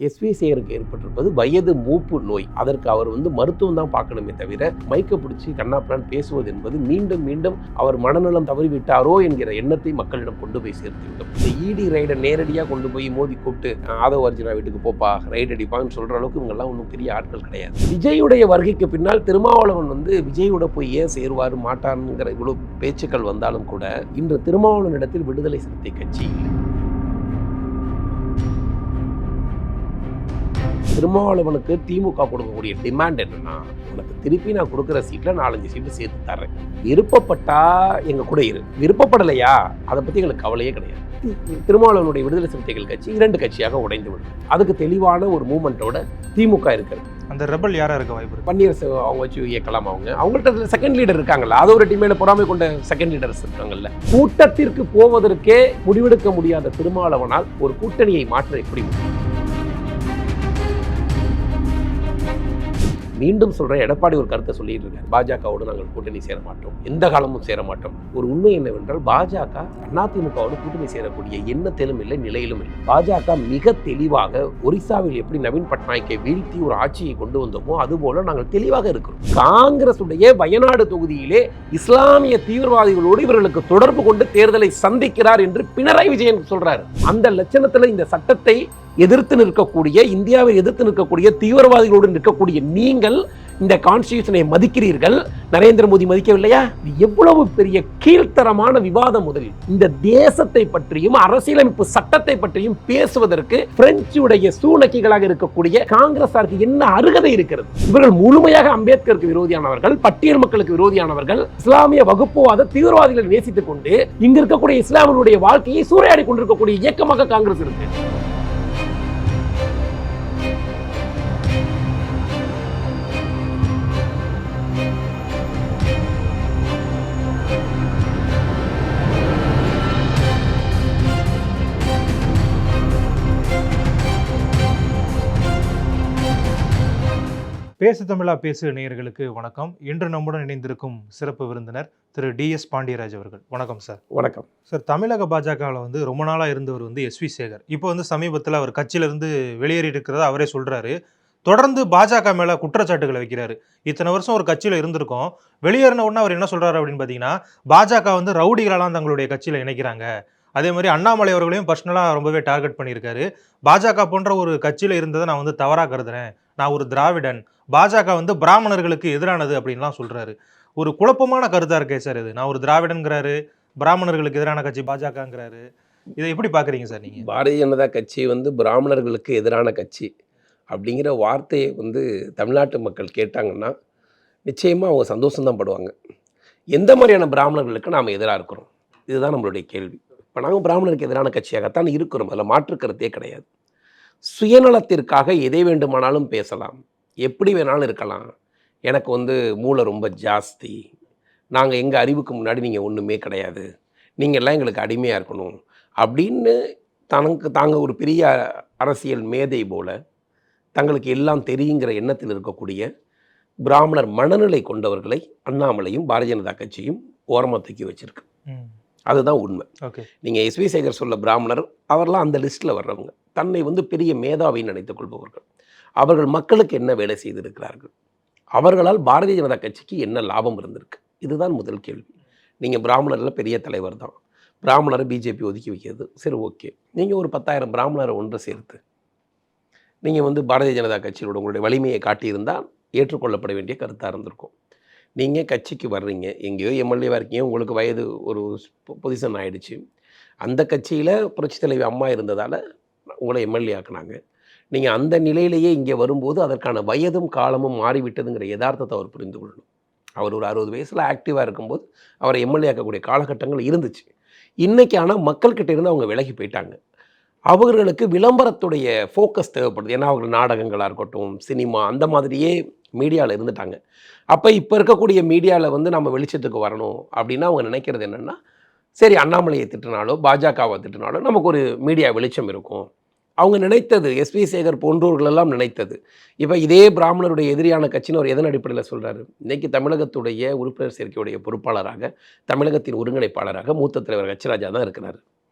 SV சேகருக்கு ஏற்பட்டிருப்பது வயது மூப்பு நோய். அதற்கு அவர் மருத்துவம் தான் பார்க்கணுமே தவிர மைக்க பிடிச்சி கண்ணாப்பினான் பேசுவது என்பது மீண்டும் மீண்டும் அவர் மனநலம் தவறிவிட்டாரோ என்கிற எண்ணத்தை மக்களிடம் கொண்டு போய் சேர்த்துவிடும். இந்த இடி ரைடை நேரடியாக கொண்டு போய் மோதி கூப்பிட்டு ஆதவ அர்ஜுனா வீட்டுக்கு போப்பா ரைட் அடிப்பான்னு சொல்ற அளவுக்கு இவங்கெல்லாம் ஒன்றும் பெரிய ஆட்கள் கிடையாது. விஜயுடைய வருகைக்கு பின்னால் திருமாவளவன் விஜயோட போய் ஏன் சேருவார் மாட்டான்ங்கிற இவ்வளவு பேச்சுக்கள் வந்தாலும் கூட இன்று திருமாவளவன் இடத்தில் விடுதலை சிறுத்தை கட்சி இல்லை. திருமாவளவனுக்கு திமுக கொடுக்கக்கூடிய டிமாண்ட் என்னன்னா, உனக்கு திருப்பி நான் கொடுக்குற சீட்டில் 4-5 சீட்டு சேர்த்து தர்றேன், விருப்பப்பட்டா எங்க கூட இரு, விருப்பப்படலையா அதை பத்தி எங்களுக்கு கவலையே கிடையாது. திருமாவளவனுடைய விடுதலை சிறுத்தைகள் கட்சி 2 கட்சியாக உடைந்து விடும். அதுக்கு தெளிவான ஒரு மூமெண்டோட திமுக இருக்கிறது. அந்த ரெபல் யாரா இருக்க வாய்ப்பு? பன்னீர்செல்வம் அவங்க வச்சு இயக்கலாம். அவங்கள்ட்ட செகண்ட் லீடர் இருக்காங்கல்ல, அது ஒரு டீமேல பொறாமை கொண்ட செகண்ட் லீடர்ஸ் இருக்காங்கல்ல. கூட்டத்திற்கு போவதற்கே முடிவெடுக்க முடியாத திருமாவளவனால் ஒரு கூட்டணியை மாற்ற எப்படி முடியும்? மீண்டும் சொல்றேன், எடப்பாடி ஒரு கருத்தை சொல்லிட்டு இருக்காரு, பாஜகவோடு நாங்கள் கூட்டணி சேர மாட்டோம், எந்த காலமும் சேர மாட்டோம். ஒரு உண்மை என்னவென்றால் பாஜக அதிமுகவோடு கூட்டணி சேரக்கூடிய எண்ணத்திலும் இல்லை, நிலையிலும் இல்லை. பாஜக மிக தெளிவாக ஒரிசாவில் எப்படி நவீன் பட்நாயக்கை வீழ்த்தி ஒரு ஆட்சியை கொண்டு வந்தோமோ அதுபோல நாங்கள் தெளிவாக இருக்கிறோம். காங்கிரஸ் உடைய வயநாடு தொகுதியிலே இஸ்லாமிய தீவிரவாதிகளோடு இவர்களுக்கு தொடர்பு கொண்டு தேர்தலை சந்திக்கிறார் என்று பினராயி விஜயன் சொல்றாரு. அந்த லட்சணத்துல இந்த சட்டத்தை எதிர்த்து நிற்கக்கூடிய, இந்தியாவை எதிர்த்து நிற்கக்கூடிய தீவிரவாதிகளோடு நிற்கக்கூடிய நீங்கள் இந்த கான்ஸ்டிடியூஷனை மதிக்கிறீர்கள், நரேந்திர மோடி மதிக்கவில்லையா? எவ்வளவு பெரிய கீழ்த்தரமான விவாதம். முதலில் இந்த தேசத்தை பற்றியும் அரசியலமைப்பு சட்டத்தை பற்றியும் பேசுவதற்கு பிரெஞ்சுடைய சூனக்கிகளாக இருக்கக்கூடிய காங்கிரஸாருக்கு என்ன அருகதை இருக்கிறது? இவர்கள் முழுமையாக அம்பேத்கருக்கு விரோதியானவர்கள், பட்டியல் மக்களுக்கு விரோதியானவர்கள், இஸ்லாமிய வகுப்புவாத தீவிரவாதிகளை நேசித்துக் கொண்டு இங்க இருக்கக்கூடிய இஸ்லாமியனுடைய வாழ்க்கையை சூறையாடி கொண்டிருக்கக்கூடிய இயக்கமாக காங்கிரஸ் இருக்கு. பேசு தமிழா பேசு நேயர்களுக்கு வணக்கம். இன்று நம்முடன் இணைந்திருக்கும் சிறப்பு விருந்தினர் திரு DS பாண்டியராஜ் அவர்கள். வணக்கம் சார். வணக்கம் சார். தமிழக பாஜகவில் ரொம்ப நாளாக இருந்தவர் எஸ்வி சேகர் இப்போ சமீபத்தில் அவர் கட்சியிலிருந்து வெளியேறி இருக்கிறத அவரே சொல்றாரு. தொடர்ந்து பாஜக மேல குற்றச்சாட்டுகளை வைக்கிறாரு. இத்தனை வருஷம் ஒரு கட்சியில இருந்திருக்கோம், வெளியேறின உடனே அவர் என்ன சொல்றாரு அப்படின்னு பாத்தீங்கன்னா, பாஜக ரவுடிகளெல்லாம் தங்களுடைய கட்சியில இணைக்கிறாங்க. அதே மாதிரி அண்ணாமலை அவர்களையும் பர்சனலாக ரொம்பவே டார்கெட் பண்ணியிருக்காரு. பாஜக போன்ற ஒரு கட்சியில் இருந்ததை நான் தவறாக கருதுறேன், நான் ஒரு திராவிடன், பாஜக பிராமணர்களுக்கு எதிரானது அப்படின்லாம் சொல்றாரு. ஒரு குழப்பமான கருத்தா இருக்கே சார் இது. நான் ஒரு திராவிடன்கிறாரு, பிராமணர்களுக்கு எதிரான கட்சி பாஜகங்கிறாரு. இதை எப்படி பாக்குறீங்க சார் நீங்க? பாரதிய ஜனதா கட்சி பிராமணர்களுக்கு எதிரான கட்சி அப்படிங்கிற வார்த்தையை தமிழ்நாட்டு மக்கள் கேட்டாங்கன்னா நிச்சயமா அவங்க சந்தோஷம்தான் படுவாங்க. எந்த மாதிரியான பிராமணர்களுக்கு நாம் எதிராக இருக்கிறோம், இதுதான் நம்மளுடைய கேள்வி. இப்போ நாங்கள் பிராமணருக்கு எதிரான கட்சியாகத்தான் இருக்கிறோம், அதில் மாற்றுக்கிறதே கிடையாது. சுயநலத்திற்காக எதை வேண்டுமானாலும் பேசலாம், எப்படி வேணாலும் இருக்கலாம். எனக்கு மூளை ரொம்ப ஜாஸ்தி, நாங்கள் எங்கள் அறிவுக்கு முன்னாடி நீங்கள் ஒன்றுமே கிடையாது, நீங்கள் எல்லாம் எங்களுக்கு அடிமையாக இருக்கணும் அப்படின்னு தாங்க ஒரு பெரிய அரசியல் மேதை போல தங்களுக்கு எல்லாம் தெரியுங்கிற எண்ணத்தில் இருக்கக்கூடிய பிராமணர் மனநிலை கொண்டவர்களை அண்ணாமலையும் பாரதிய ஜனதா கட்சியும் ஓரமாக தூக்கி வச்சிருக்கு. அதுதான் உண்மை. நீங்கள் எஸ்வி சேகர் சொல்ல பிராமணர், அவர்லாம் அந்த லிஸ்ட்டில் வர்றவங்க. தன்னை பெரிய மேதாவின்னு நினைத்துக் கொள்பவர்கள். அவர்கள் மக்களுக்கு என்ன வேலை செய்திருக்கிறார்கள், அவர்களால் பாரதிய ஜனதா கட்சிக்கு என்ன லாபம் இருந்திருக்கு, இதுதான் முதல் கேள்வி. நீங்கள் பிராமணரில் பெரிய தலைவர் தான், பிராமணரை பிஜேபி ஒதுக்கி வைக்கிறது சரி, ஓகே. நீங்கள் ஒரு 10,000 பிராமணரை ஒன்று சேர்த்து நீங்கள் பாரதிய ஜனதா கட்சியோட உங்களுடைய வலிமையை காட்டியிருந்தால் ஏற்றுக்கொள்ளப்பட வேண்டிய கருத்தாக இருந்திருக்கும். நீங்கள் கட்சிக்கு வர்றீங்க, எங்கேயோ எம்எல்ஏவாக இருக்கீங்க, உங்களுக்கு வயது ஒரு பொசிஷன் ஆகிடுச்சு. அந்த கட்சியில் புரட்சித் தலைவி அம்மா இருந்ததால் உங்களை எம்எல்ஏ ஆக்குனாங்க. நீங்கள் அந்த நிலையிலேயே இங்கே வரும்போது அதற்கான வயதும் காலமும் மாறிவிட்டதுங்கிற யதார்த்தத்தை அவர் புரிந்து கொள்ளணும். அவர் ஒரு 60 வயசில் ஆக்டிவாக இருக்கும்போது அவரை எம்எல்ஏ ஆக்கக்கூடிய காலகட்டங்கள் இருந்துச்சு. இன்றைக்கி ஆனால் மக்கள்கிட்ட இருந்து அவங்க விலகி போயிட்டாங்க. அவர்களுக்கு விளம்பரத்துடைய ஃபோக்கஸ் தேவைப்படுது. ஏன்னா அவர்கள் நாடகங்களாக இருக்கட்டும், சினிமா, அந்த மாதிரியே மீடியாவில் இருந்துட்டாங்க. அப்போ இப்போ இருக்கக்கூடிய மீடியாவில் நம்ம வெளிச்சத்துக்கு வரணும் அப்படின்னா அவங்க நினைக்கிறது என்னென்னா, சரி அண்ணாமலையை திட்டினாலோ பாஜகவை திட்டினாலோ நமக்கு ஒரு மீடியா வெளிச்சம் இருக்கும். அவங்க நினைத்தது, எஸ்வி சேகர் போன்றோர்களெல்லாம் நினைத்தது. இப்போ இதே பிராமணருடைய எதிரியான கட்சின்னு ஒரு எதன் அடிப்படையில் சொல்கிறாரு? இன்றைக்கி தமிழகத்துடைய உறுப்பினர் சேர்க்கையுடைய பொறுப்பாளராக, தமிழகத்தின் ஒருங்கிணைப்பாளராக மூத்த தலைவர் ஹெச் ராஜா தான் இருக்கிறார்.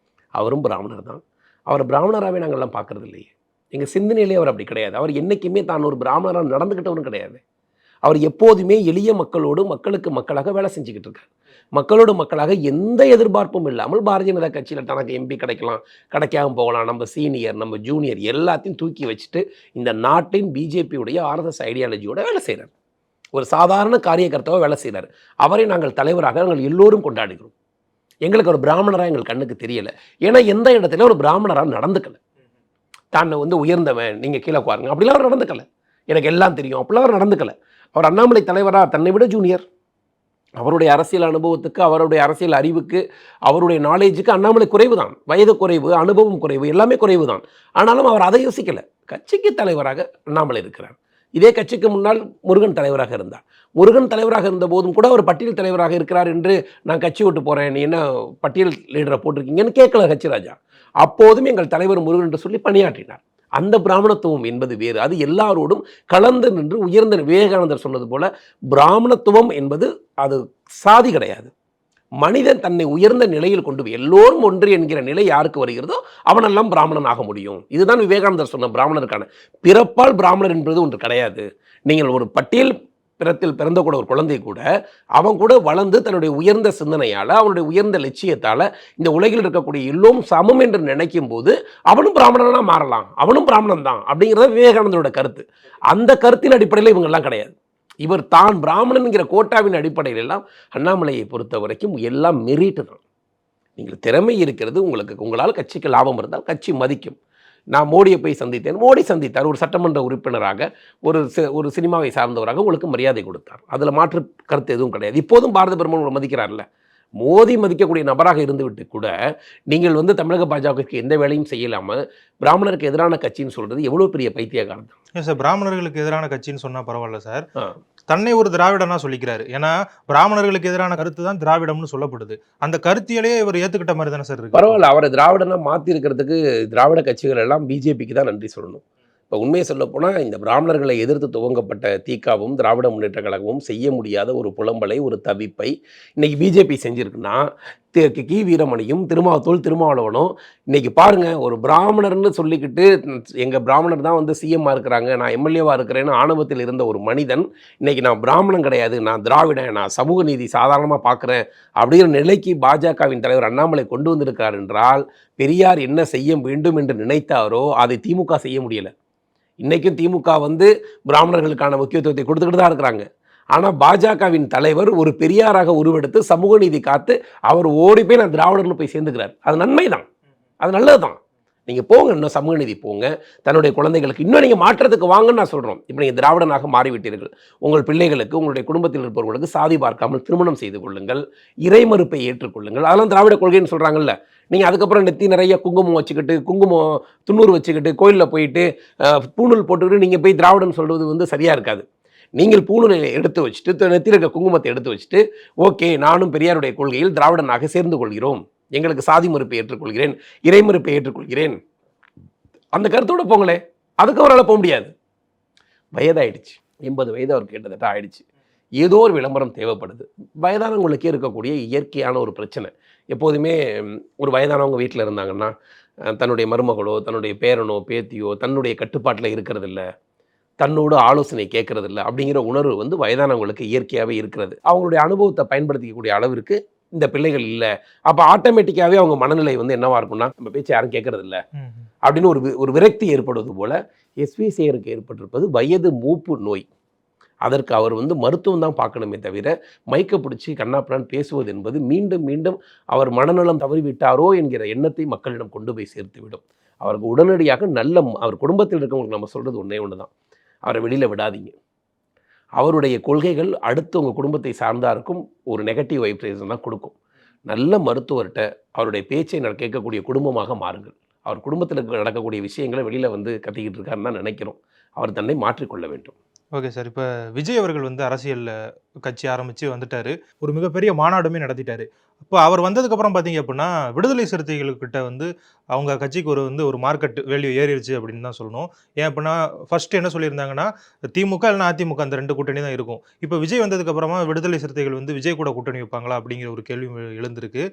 அவரும் பிராமணர் தான். அவர் பிராமணராகவே நாங்கள்லாம் பார்க்குறது இல்லையே. எங்கள் சிந்தனையிலே அவர் அப்படி கிடையாது. அவர் என்றைக்குமே தான் ஒரு பிராமணராக நடந்துக்கிட்டவரும் கிடையாது. அவர் எப்போதுமே எளிய மக்களோடு மக்களுக்கு மக்களாக வேலை செஞ்சுக்கிட்டு இருக்கார். மக்களோடு மக்களாக எந்த எதிர்பார்ப்பும் இல்லாமல் பாரதிய ஜனதா கட்சியில் தனக்கு எம்பி கிடைக்கலாம், கிடைக்காம போகலாம், நம்ம சீனியர் நம்ம ஜூனியர் எல்லாத்தையும் தூக்கி வச்சுட்டு இந்த நாட்டின் பிஜேபியுடைய ஆர்எஸ்எஸ் ஐடியாலஜியோட வேலை செய்கிறார். ஒரு சாதாரண காரியகர்த்தாவாக வேலை செய்கிறார். அவரை நாங்கள் தலைவராக நாங்கள் எல்லோரும் கொண்டாடுகிறோம். எங்களுக்கு ஒரு பிராமணராக எங்கள் கண்ணுக்கு தெரியலை. ஏன்னா எந்த இடத்துல ஒரு பிராமணராக நடந்துக்கலை. தான் உயர்ந்தவன், நீங்கள் கீழே உட்காருங்க அப்படிலாம் அவர் நடந்துக்கலை. எனக்கு எல்லாம் தெரியும் அப்படிலாம் அவர் நடந்துக்கலை. அவர் அண்ணாமலை தலைவராக தன்னை விட ஜூனியர். அவருடைய அரசியல் அனுபவத்துக்கு, அவருடைய அரசியல் அறிவுக்கு, அவருடைய நாலேஜுக்கு அண்ணாமலை குறைவு தான். வயது குறைவு, அனுபவம் குறைவு, எல்லாமே குறைவு தான். ஆனாலும் அவர் அதை யோசிக்கலை. கட்சிக்கு தலைவராக அண்ணாமலை இருக்கிறார். இதே கட்சிக்கு முன்னால் முருகன் தலைவராக இருந்தார். முருகன் தலைவராக இருந்த போதும் கூட அவர் பட்டியல் தலைவராக இருக்கிறார் என்று நான் கட்சி விட்டு போகிறேன், நீ என்ன பட்டியல் லீடரை போட்டிருக்கீங்கன்னு கேட்கல கட்சிராஜா. அப்போதும் எங்கள் தலைவர் முருகன் என்று சொல்லி பணியாற்றினார். அந்த பிராமணத்துவம் என்பது வேறு. அது எல்லாரோடும் கலந்து நின்று உயர்ந்த விவேகானந்தர் சொன்னது போல பிராமணத்துவம் என்பது அது சாதி கிடையாது. மனிதன் தன்னை உயர்ந்த நிலையில் கொண்டு போய் எல்லோரும் ஒன்று என்கிற நிலை யாருக்கு வருகிறதோ அவனெல்லாம் பிராமணன் ஆக முடியும். இதுதான் விவேகானந்தர் சொன்ன பிராமணருக்கான. பிறப்பால் பிராமணர் என்பது ஒன்று கிடையாது. நீங்கள் ஒரு பட்டியல் பிறத்தில் பிறந்த கூட ஒரு குழந்தை கூட அவன் கூட வளர்ந்து தன்னுடைய உயர்ந்த சிந்தனையால், அவனுடைய உயர்ந்த லட்சியத்தால் இந்த உலகில் இருக்கக்கூடிய எல்லோரும் சமம் என்று நினைக்கும் போது அவனும் பிராமணனாக மாறலாம், அவனும் பிராமணன் தான் அப்படிங்கிறத விவேகானந்தரோட கருத்து. அந்த கருத்தின் அடிப்படையில் இவங்கெல்லாம் கிடையாது. இவர் தான் பிராமணன்கிற கோட்டாவின் அடிப்படையில் எல்லாம் அண்ணாமலையை பொறுத்த வரைக்கும் எல்லாம் மெரிட்டு தான். நீங்கள் திறமை இருக்கிறது, உங்களால் கட்சிக்கு லாபம் இருந்தால் கட்சி மதிக்கும். நான் மோடியை போய் சந்தித்தேன், மோடி சந்தித்தார். ஒரு சட்டமன்ற உறுப்பினராக, ஒரு சினிமாவை சார்ந்தவராக உங்களுக்கு மரியாதை கொடுத்தார். அதில் மாற்று கருத்து எதுவும் கிடையாது. இப்போதும் பாரத பிரதமர் மதிக்கிறார்ல. மோடி மதிக்கக்கூடிய நபராக இருந்துவிட்டு கூட நீங்கள் தமிழக பாஜகவுக்கு எந்த வேலையும் செய்யலாமல் பிராமணருக்கு எதிரான கட்சின்னு சொல்கிறது எவ்வளோ பெரிய பைத்தியக்காரன் தான். சார், பிராமணர்களுக்கு எதிரான கட்சின்னு சொன்னால் பரவாயில்ல சார். தன்னை ஒரு திராவிடனா சொல்லிக்கிறாரு. ஏன்னா பிராமணர்களுக்கு எதிரான கருத்து தான் திராவிடம்னு சொல்லப்படுது. அந்த கருத்தியலையே இவர் ஏற்றுக்கிட்ட மாதிரி தானே சார் இருக்கு. பரவாயில்ல, அவரை திராவிடனா மாற்றி இருக்கிறதுக்கு திராவிட கட்சிகள் எல்லாம் பிஜேபிக்கு தான் நன்றி சொல்லணும். இப்போ உண்மையை சொல்லப்போனால் இந்த பிராமணர்களை எதிர்த்து துவங்கப்பட்ட திகாவும் திராவிட முன்னேற்ற கழகமும் செய்ய முடியாத ஒரு புலம்பலை, ஒரு தவிப்பை இன்றைக்கி பிஜேபி செஞ்சுருக்குன்னா கி வீரமணியும் திருமாவளவனும் இன்றைக்கி பாருங்கள், ஒரு பிராமணர்னு சொல்லிக்கிட்டு எங்கள் பிராமணர் தான் சிஎம்மாக இருக்கிறாங்க, நான் எம்எல்ஏவாக இருக்கிறேன்னு ஆணவத்தில் இருந்த ஒரு மனிதன் இன்றைக்கி நான் பிராமணன் கிடையாது, நான் திராவிடன், நான் சமூக நீதி சாதாரணமாக பார்க்குறேன் அப்படிங்கிற நிலைக்கு பாஜகவின் தலைவர் அண்ணாமலை கொண்டு வந்திருக்கிறார் என்றால் பெரியார் என்ன செய்ய வேண்டும் என்று நினைத்தாரோ அதை திமுக செய்ய முடியலை. இன்றைக்கும் திமுக பிராமணர்களுக்கான முக்கியத்துவத்தை கொடுத்துக்கிட்டு தான் இருக்கிறாங்க. ஆனால் பாஜகவின் தலைவர் ஒரு பெரியாராக உருவெடுத்து சமூக நீதி காத்து அவர் ஓடி போய் நான் திராவிடர்னு போய் சேர்ந்துக்கிறார். அது நன்மை தான், அது நல்லது தான். நீங்கள் போங்க, இன்னும் சமூக நீதி போங்க, தன்னுடைய குழந்தைகளுக்கு இன்னும் நீங்கள் மாற்றத்துக்கு வாங்கன்னு நான் சொல்கிறோம். இப்போ நீங்கள் திராவிடனாக மாறிவிட்டீர்கள், உங்கள் பிள்ளைகளுக்கு, உங்களுடைய குடும்பத்தில் இருப்பவர்களுக்கு சாதி பார்க்காமல் திருமணம் செய்து கொள்ளுங்கள், இறைமறுப்பை ஏற்றுக்கொள்ளுங்கள், அதெல்லாம் திராவிட கொள்கைன்னு சொல்கிறாங்கல்ல. நீங்கள் அதுக்கப்புறம் நெத்தி நிறைய குங்குமம் வச்சுக்கிட்டு, துண்ணூறு வச்சுக்கிட்டு, கோயிலில் போயிட்டு பூணூல் போட்டுக்கிட்டு நீங்கள் போய் திராவிடன்னு சொல்வது சரியாக இருக்காது. நீங்கள் பூணூலை எடுத்து வச்சுட்டு, நெத்தியில் இருக்க குங்குமத்தை எடுத்து வச்சுட்டு, ஓகே நானும் பெரியாருடைய கொள்கையில் திராவிடனாக சேர்ந்து கொள்கிறோம், எங்களுக்கு சாதி மறுப்பை ஏற்றுக்கொள்கிறேன், இறைமறுப்பை ஏற்றுக்கொள்கிறேன், அந்த கருத்தோடு போங்களே. அதுக்கு அவரால் போக முடியாது. வயதாயிடுச்சு, 80 வயது அவருக்கு கிட்டத்தட்ட ஆயிடுச்சு. ஏதோ ஒரு விளம்பரம் தேவைப்படுது. வயதானவங்களுக்கே இருக்கக்கூடிய இயற்கையான ஒரு பிரச்சனை. எப்போதுமே ஒரு வயதானவங்க வீட்டில் இருந்தாங்கன்னா தன்னுடைய மருமகளோ, தன்னுடைய பேரனோ, பேத்தியோ தன்னுடைய கட்டுப்பாட்டில் இருக்கிறதில்ல, தன்னோடு ஆலோசனை கேட்கறதில்ல அப்படிங்கிற உணர்வு வயதானவங்களுக்கு இயற்கையாகவே இருக்கிறது. அவங்களுடைய அனுபவத்தை பயன்படுத்திக்கக்கூடிய அளவிற்கு இந்த பிள்ளைகள் இல்லை. அப்போ ஆட்டோமேட்டிக்காகவே அவங்க மனநிலை என்னவா இருக்கும்னா, நம்ம பேச்சு யாரும் கேட்கறதில்ல அப்படின்னு ஒரு விரக்தி ஏற்படுவது போல எஸ்வி சேகருக்கு ஏற்பட்டிருப்பது வயது மூப்பு நோய். அதற்கு அவர் மருத்துவம் தான் பார்க்கணுமே தவிர மைக்க பிடிச்சி கண்ணாப்பண்ணான்னு பேசுவது என்பது மீண்டும் மீண்டும் அவர் மனநலம் தவறிவிட்டாரோ என்கிற எண்ணத்தை மக்களிடம் கொண்டு போய் சேர்த்து விடும். அவருக்கு உடனடியாக அவர் குடும்பத்தில் இருக்கவங்களுக்கு நம்ம சொல்கிறது ஒன்று தான், அவரை வெளியில் விடாதீங்க. அவருடைய கொள்கைகள் அடுத்து உங்கள் குடும்பத்தை சார்ந்தா இருக்கும், ஒரு நெகட்டிவ் வைப்ரேஷன் தான் கொடுக்கும். நல்ல மருத்துவர்கிட்ட அவருடைய பேச்சை கேட்கக்கூடிய குடும்பமாக மாறுங்கள். அவர் குடும்பத்தில் நடக்கக்கூடிய விஷயங்களை வெளியில் கத்திக்கிட்டு இருக்காருன்னு தான் நினைக்கிறோம். அவர் தன்னை மாற்றிக்கொள்ள வேண்டும். ஓகே சார், இப்போ விஜய் அவர்கள் அரசியலில் கட்சி ஆரம்பித்து வந்துட்டார், ஒரு மிகப்பெரிய மாநாடுமே நடத்திட்டார். இப்போ அவர் வந்ததுக்கப்புறம் பார்த்தீங்க அப்படின்னா விடுதலை சிறுத்தைகள்கிட்ட அவங்க கட்சிக்கு ஒரு மார்க்கெட் வேல்யூ ஏறிடுச்சு அப்படின்னு தான் சொல்லணும். ஏன் அப்படின்னா ஃபர்ஸ்ட் என்ன சொல்லியிருந்தாங்கன்னா திமுக இல்லைனா அதிமுக அந்த 2 கூட்டணி தான் இருக்கும். இப்போ விஜய் வந்ததுக்கப்புறமா விடுதலை சிறுத்தைகள் விஜய் கூட கூட்டணி வைப்பாங்களா அப்படிங்கிற ஒரு கேள்வி எழுந்திருக்கு.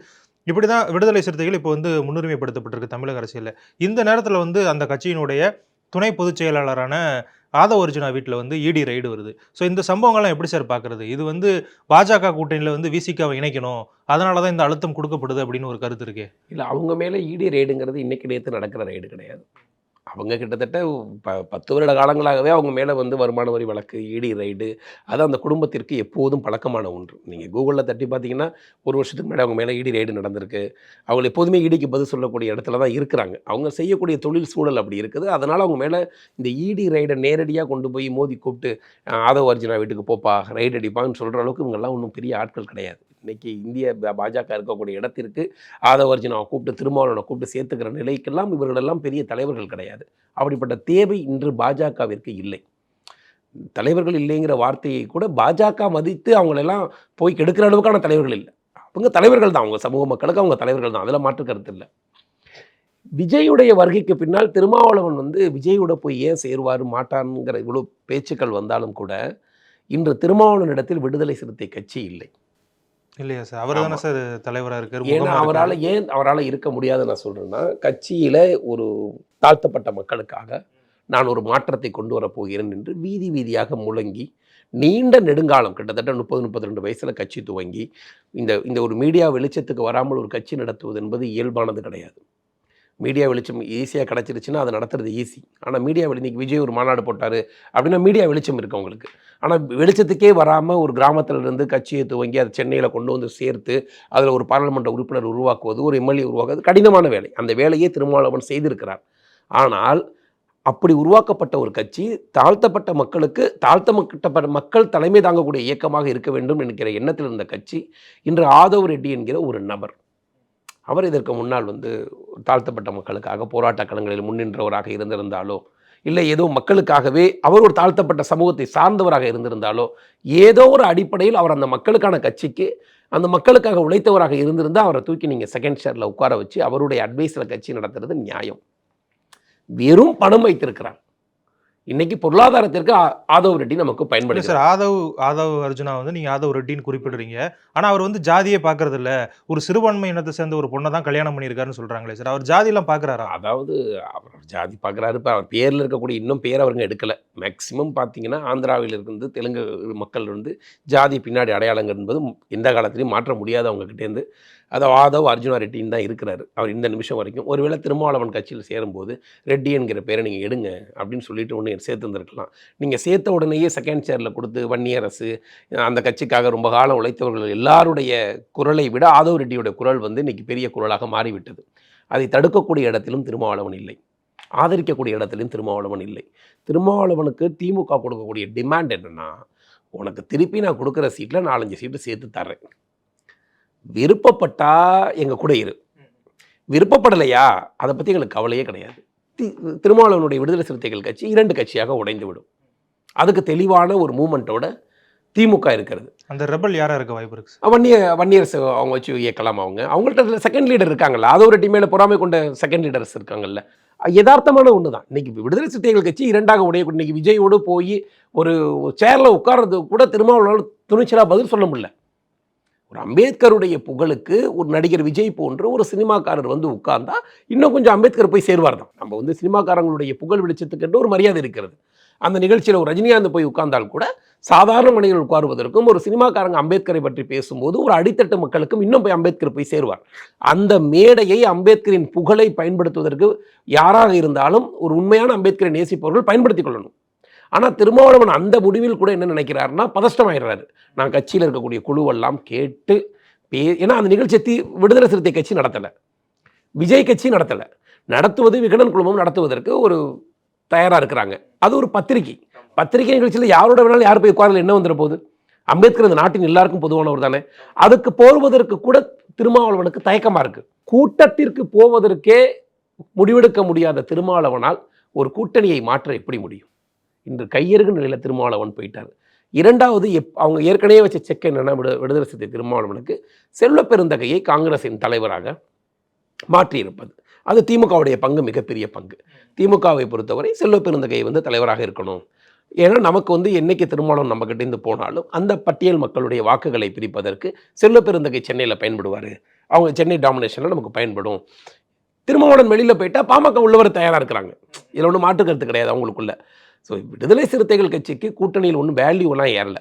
இப்படி தான் விடுதலை சிறுத்தைகள் இப்போ முன்னுரிமைப்படுத்தப்பட்டிருக்கு தமிழக அரசியலில். இந்த நேரத்தில் அந்த கட்சியினுடைய துணை பொதுச் செயலாளரான ஆதவ அர்ஜுனா வீட்டில் வந்து இடி ரைடு வருது. ஸோ இந்த சம்பவங்கள்லாம் எப்படி சார் பார்க்குறது? இது வந்து பாஜக கூட்டணியில வந்து விசிகாவை இணைக்கணும். அதனால தான் இந்த அழுத்தம் குடுக்கப்படுது அப்படின்னு ஒரு கருத்து இருக்கே. இல்ல அவங்க மேல இடி ரெய்டுங்கிறது இன்னைக்கு நேத்து நடக்கிற ரெய்டு கிடையாது. அவங்க கிட்டத்தட்ட 10 வருட காலங்களாகவே அவங்க மேல வந்து வருமான வரி வழக்கு, இடி ரெய்டு, அது அந்த குடும்பத்திற்கு எப்போதும் பழக்கமான ஒன்று. நீங்க கூகுள்ல தட்டி பார்த்தீங்கன்னா, 1 வருஷத்துக்கு முன்னாடி அவங்க மேல இடி ரெய்டு நடந்திருக்கு. அவங்க எப்போதுமே இடிக்கு பதில் சொல்லக்கூடிய இடத்துல தான் இருக்கிறாங்க. அவங்க செய்யக்கூடிய தொழில் சூழல் அப்படி இருக்குது. அதனால அவங்க மேல இந்த இடி ரெய்ட நேரடியா கொண்டு போய் மோதி கூப்பிட்டு, ஆதவ அர்ஜுனா வீட்டுக்கு போப்பா, ரெய்டு அடிப்பான்னு சொல்ற அளவுக்கு இவங்கலாம் ஒண்ணும் பெரிய ஆட்கள் கிடையாது. இன்னைக்கு இந்திய பாஜக இருக்கக்கூடிய இடத்திற்கு ஆதவ அர்ஜுனாவை கூப்பிட்டு, திருமாவளவனை கூப்பிட்டு சேர்த்துக்கிற நிலைக்கெல்லாம் இவர்களெல்லாம் பெரிய தலைவர்கள் கிடையாது. அப்படிப்பட்ட தேவை இன்று பாஜகவிற்கு இல்லை. தலைவர்கள் இல்லைங்கிற வார்த்தையை கூட பாஜக மதித்து அவங்களெல்லாம் போய் கெடுக்கிற அளவுக்கான தலைவர்கள் இல்ல. அவங்க தலைவர்கள் தான். அவங்க சமூக மக்களுக்கு அவங்க தலைவர்கள் தான். அதில மாற்று கருத்து இல்ல. விஜயுடைய வருகைக்கு பின்னால் திருமாவளவன் வந்து விஜயோட போய் ஏன் சேருவார் மாட்டான்ங்கிற இவ்வளோ பேச்சுக்கள் வந்தாலும் கூட, இன்று திருமாவளவனிடத்தில் விடுதலை சிறுத்தை கட்சி இல்லை. இல்லையா சார்? அவர் தானே ஆமா. சார் தலைவரா இருக்காரு. ஏன்னா முகமா இருக்காரு. அவரால இருக்க முடியாதுன்னு நான் சொல்றேன்னா, கட்சியில ஒரு தாழ்த்தப்பட்ட மக்களுக்காக நான் ஒரு மாற்றத்தை கொண்டு வரப்போகிறேன் என்று வீதி வீதியாக முழங்கி, நீண்ட நெடுங்காலம் கிட்டத்தட்ட 30, 32 வயசுல கட்சி துவங்கி, இந்த இந்த ஒரு மீடியா வெளிச்சத்துக்கு வராமல் ஒரு கட்சி நடத்துவது என்பது இயல்பானது கிடையாது. மீடியா வெளிச்சம் ஈஸியா கிடைச்சிருச்சுன்னா, அத நடத்துறது ஈஸி. ஆனா இன்னைக்கு விஜய் ஒரு மாநாடு போட்டாரு அப்படின்னா, மீடியா வெளிச்சம் இருக்கு அவங்களுக்கு. ஆனா வெளிச்சத்துக்கே வராம ஒரு கிராமத்துல இருந்து கட்சியை துவங்கி அதை சென்னையில கொண்டு வந்து சேர்த்து, அதுல ஒரு பாராளுமன்ற உறுப்பினர் உருவாக்குவது, ஒரு எம்எல்ஏ உருவாக்குவது கடினமான வேலை. அந்த வேலையை திருமாவளவன் செய்திருக்கிறார். ஆனால் அப்படி உருவாக்கப்பட்ட ஒரு கட்சி தாழ்த்தப்பட்ட மக்களுக்கு தாழ்த்தப்பட்ட மக்கள் தலைமை தாங்கக்கூடிய இயக்கமாக இருக்க வேண்டும் என்கிற எண்ணத்தில் இருந்த கட்சி இன்று ஆதவ் ரெட்டி என்கிற ஒரு நபர். அவர் இதற்கு முன்னால் வந்து தாழ்த்தப்பட்ட மக்களுக்காக போராட்ட களங்களில் முன்னின்றவராக இருந்திருந்தாலோ, இல்லை ஏதோ மக்களுக்காகவே அவர் ஒரு தாழ்த்தப்பட்ட சமூகத்தை சார்ந்தவராக இருந்திருந்தாலோ, ஏதோ ஒரு அடிப்படையில் அவர் அந்த மக்களுக்கான கட்சிக்கு அந்த மக்களுக்காக உழைத்தவராக இருந்திருந்தால் அவரை தூக்கி நீங்கள் செகண்ட் ஷேரில் உட்கார வச்சு அவருடைய அட்வைஸில் கட்சி நடத்துறது நியாயம். வெறும் பணம் வைத்திருக்கிறார். இன்னைக்கு பொருளாதாரத்திற்கு ஆதவ் ரெட்டி நமக்கு இல்ல பயன்படுகிறது. சார். ஆதவ் அர்ஜுனா வந்து நீங்க ஆதவ் ரெட்டின்னு குறிப்பிடுறீங்க. ஆனா அவர் வந்து ஜாதியே பார்க்கறது இல்ல. ஒரு சிறுபான்மை இனத்தை சேர்ந்த ஒரு பொண்ண தான் கல்யாணம் பண்ணியிருக்காருன்னு சொல்றாங்களே சார். அவர் ஜாதிலாம் பார்க்குறாரா? அதாவது அவர் ஜாதி பார்க்குறாரு. இப்போ அவர் பேரில் இருக்கக்கூடிய இன்னும் பேர் அவருங்க எடுக்கலை. மேக்சிமம் பார்த்தீங்கன்னா ஆந்திராவில் இருந்து தெலுங்கு மக்கள் வந்து ஜாதி பின்னாடி அடையாளங்கள் என்பது எந்த காலத்திலையும் மாற்ற முடியாது அவங்கக்கிட்டேருந்து. அது ஆதவ் அர்ஜுனா ரெட்டின்னு தான் இருக்கிறாரு அவர் இந்த நிமிஷம் வரைக்கும். ஒருவேளை திருமாவளவன் கட்சியில் சேரும்போது ரெட்டி என்கிற பேரை நீங்கள் எடுங்க அப்படின்னு சொல்லிட்டு ஒன்று சேர்த்து வந்திருக்கலாம். நீங்கள் சேர்த்த உடனேயே செகண்ட் சேரில் கொடுத்து வன்னியரசு அந்த கட்சிக்காக ரொம்ப காலம் உழைத்தவர்கள் எல்லாருடைய குரலை விட ஆதவ் ரெட்டியோட குரல் வந்து இன்னைக்கு பெரிய குரலாக மாறிவிட்டது. அதை தடுக்கக்கூடிய இடத்திலும் திருமாவளவன் இல்லை. ஆதரிக்கக்கூடிய இடத்திலும் திருமாவளவன் இல்லை. திருமாவளவனுக்கு திமுக கொடுக்கக்கூடிய டிமாண்ட் என்னன்னா, உனக்கு திருப்பி நான் கொடுக்குற சீட்டில் 4-5 சீட்டு சேர்த்து தர்றேன். விருப்பப்பட்டா எங்க கூட இரு. விருப்பப்படலையா அதை பற்றி எங்களுக்கு கவலையே கிடையாது. திருமாவளவனுடைய விடுதலை சிறுத்தைகள் கட்சி 2 கட்சியாக உடைந்து விடும். அதுக்கு தெளிவான ஒரு மூமெண்ட்டோட திமுக இருக்கிறது. அந்த ரெபல் யாரா இருக்க வாய்ப்பு இருக்கு சார்? வன்னியரசு அவங்க வச்சு இயக்கலாம். அவங்கள்ட்ட செகண்ட் லீடர் இருக்காங்கல்ல, ஆதவ் ரெட்டி மேலே பொறாமை கொண்ட செகண்ட் லீடர்ஸ் இருக்காங்கல்ல. யதார்த்தமான ஒன்று தான். இன்னைக்கு விடுதலை சிறுத்தைகள் கட்சி 2ஆக உடையக்கூடிய இன்னைக்கு விஜயோடு போய் ஒரு சேரில் உட்கார்றது கூட திருமாவளவன் துணிச்சலாக பதில் சொல்ல முடியல. ஒரு அம்பேத்கருடைய புகழுக்கு ஒரு நடிகர் விஜய் போன்ற ஒரு சினிமாக்காரர் வந்து உட்கார்ந்தா இன்னும் கொஞ்சம் அம்பேத்கர் போய் சேருவார் தான். நம்ம வந்து சினிமாக்காரங்களுடைய புகழ் வெளிச்சத்துக்கு ஒரு மரியாதை இருக்கிறது. அந்த நிகழ்ச்சியில் ஒரு ரஜினிகாந்த் போய் உட்கார்ந்தால் கூட சாதாரண மனிதர்கள் உட்காருவதற்கும் ஒரு சினிமாக்காரங்க அம்பேத்கரை பற்றி பேசும்போது ஒரு அடித்தட்டு மக்களுக்கும் இன்னும் போய் அம்பேத்கர் போய் சேருவார். அந்த மேடையை அம்பேத்கரின் புகழை பயன்படுத்துவதற்கு யாராக இருந்தாலும் ஒரு உண்மையான அம்பேத்கரை நேசிப்பவர்கள் பயன்படுத்திக் கொள்ளணும். ஆனால் திருமாவளவன் அந்த முடிவில் கூட என்ன நினைக்கிறாருன்னா பதஷ்டமாயிடுறாரு. நான் கட்சியில் இருக்கக்கூடிய குழுவெல்லாம் கேட்டு ஏன்னா அந்த நிகழ்ச்சியை விடுதலை சிறுத்தை கட்சி நடத்தலை, விஜய் கட்சி நடத்தலை. நடத்துவது விகடன் குழுமம் நடத்துவதற்கு ஒரு தயாராக இருக்கிறாங்க. அது ஒரு பத்திரிகை நிகழ்ச்சியில் யாரோட வேணாலும் யார் போய் உட்காரல என்ன வந்துட போகுது? அம்பேத்கர் இந்த நாட்டின் எல்லாருக்கும் பொதுவானவர் தானே. அதுக்கு போவதற்கு கூட திருமாவளவனுக்கு தயக்கமாக இருக்குது. கூட்டத்திற்கு போவதற்கே முடிவெடுக்க முடியாத திருமாவளவனால் ஒரு கூட்டணியை மாற்ற எப்படி முடியும்? இன்று கையெறுகு நிலையில் திருமாவளவன் போயிட்டார். இரண்டாவது அவங்க ஏற்கனவே வச்ச செக் என்னென்னா விடுதலை சிறுத்தை திருமாவளவனுக்கு செல்வ பெருந்தகையை காங்கிரஸின் தலைவராக மாற்றியிருப்பது. அது திமுகவுடைய பங்கு மிகப்பெரிய பங்கு. திமுகவை பொறுத்தவரை செல்வ பெருந்தகை வந்து தலைவராக இருக்கணும். ஏன்னா நமக்கு வந்து என்னைக்கு திருமாவளவன் நம்ம கிட்டேருந்து போனாலும் அந்த பட்டியல் மக்களுடைய வாக்குகளை பிரிப்பதற்கு செல்வ பெருந்தகை சென்னையில் பயன்படுவார். அவங்க சென்னை டாமினேஷனில் நமக்கு பயன்படும். திருமாவளவன் வெளியில் போயிட்டா பாமக உள்ளவர தயாராக இருக்கிறாங்க. இதில் ஒன்றும் மாற்று கருத்து கிடையாது அவங்களுக்குள்ள. ஸோ விடுதலை சிறுத்தைகள் கட்சிக்கு கூட்டணியில் ஒன்றும் வேல்யூலாம் ஏறல.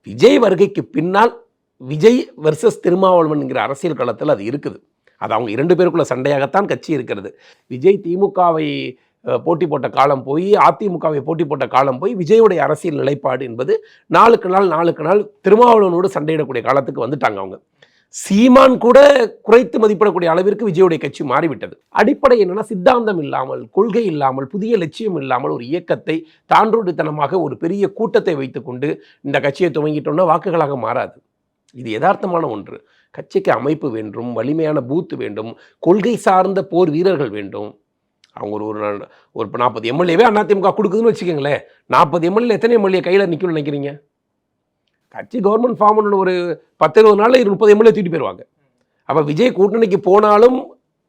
விஜய் வருகைக்கு பின்னால் விஜய் வெர்சஸ் திருமாவளவன்ங்கிற அரசியல் களத்தில் அது இருக்குது. அது அவங்க 2 பேருக்குள்ள சண்டையாகத்தான் கட்சி இருக்கிறது. விஜய் திமுகவை போட்டி போட்ட காலம் போய், அதிமுகவை போட்டி போட்ட காலம் போய், விஜயுடைய அரசியல் நிலைப்பாடு என்பது நாளுக்கு நாள் திருமாவளவனோடு சண்டையிடக்கூடிய காலத்துக்கு வந்துட்டாங்க அவங்க. சீமான் கூட குறைத்து மதிப்பிடக்கூடிய அளவிற்கு விஜயுடைய கட்சி மாறிவிட்டது. அடிப்படை என்னன்னா, சித்தாந்தம் இல்லாமல், கொள்கை இல்லாமல், புதிய லட்சியம் இல்லாமல் ஒரு இயக்கத்தை தாண்டோடித்தனமாக ஒரு பெரிய கூட்டத்தை வைத்துக்கொண்டு இந்த கட்சியை துவங்கிட்டோம்னா வாக்குகளாக மாறாது. இது யதார்த்தமான ஒன்று. கட்சிக்கு அமைப்பு வேண்டும், வலிமையான பூத்து வேண்டும், கொள்கை சார்ந்த போர் வீரர்கள் வேண்டும். அவங்க ஒரு 40 எம்எல்ஏவே அதிமுக கொடுக்குதுன்னு வச்சுக்கோங்களேன். 40 எம்எல்ஏ எத்தனை எம்எல்ஏ கையில் நிற்கும்னு நினைக்கிறீங்க? கட்சி கவர்மெண்ட் ஃபார்ம் பண்ண ஒரு 10-20 நாளில் 30 எம்எல்ஏ தூக்கிட்டு போயிடுவாங்க. அப்போ விஜய் கூட்டணிக்கு போனாலும்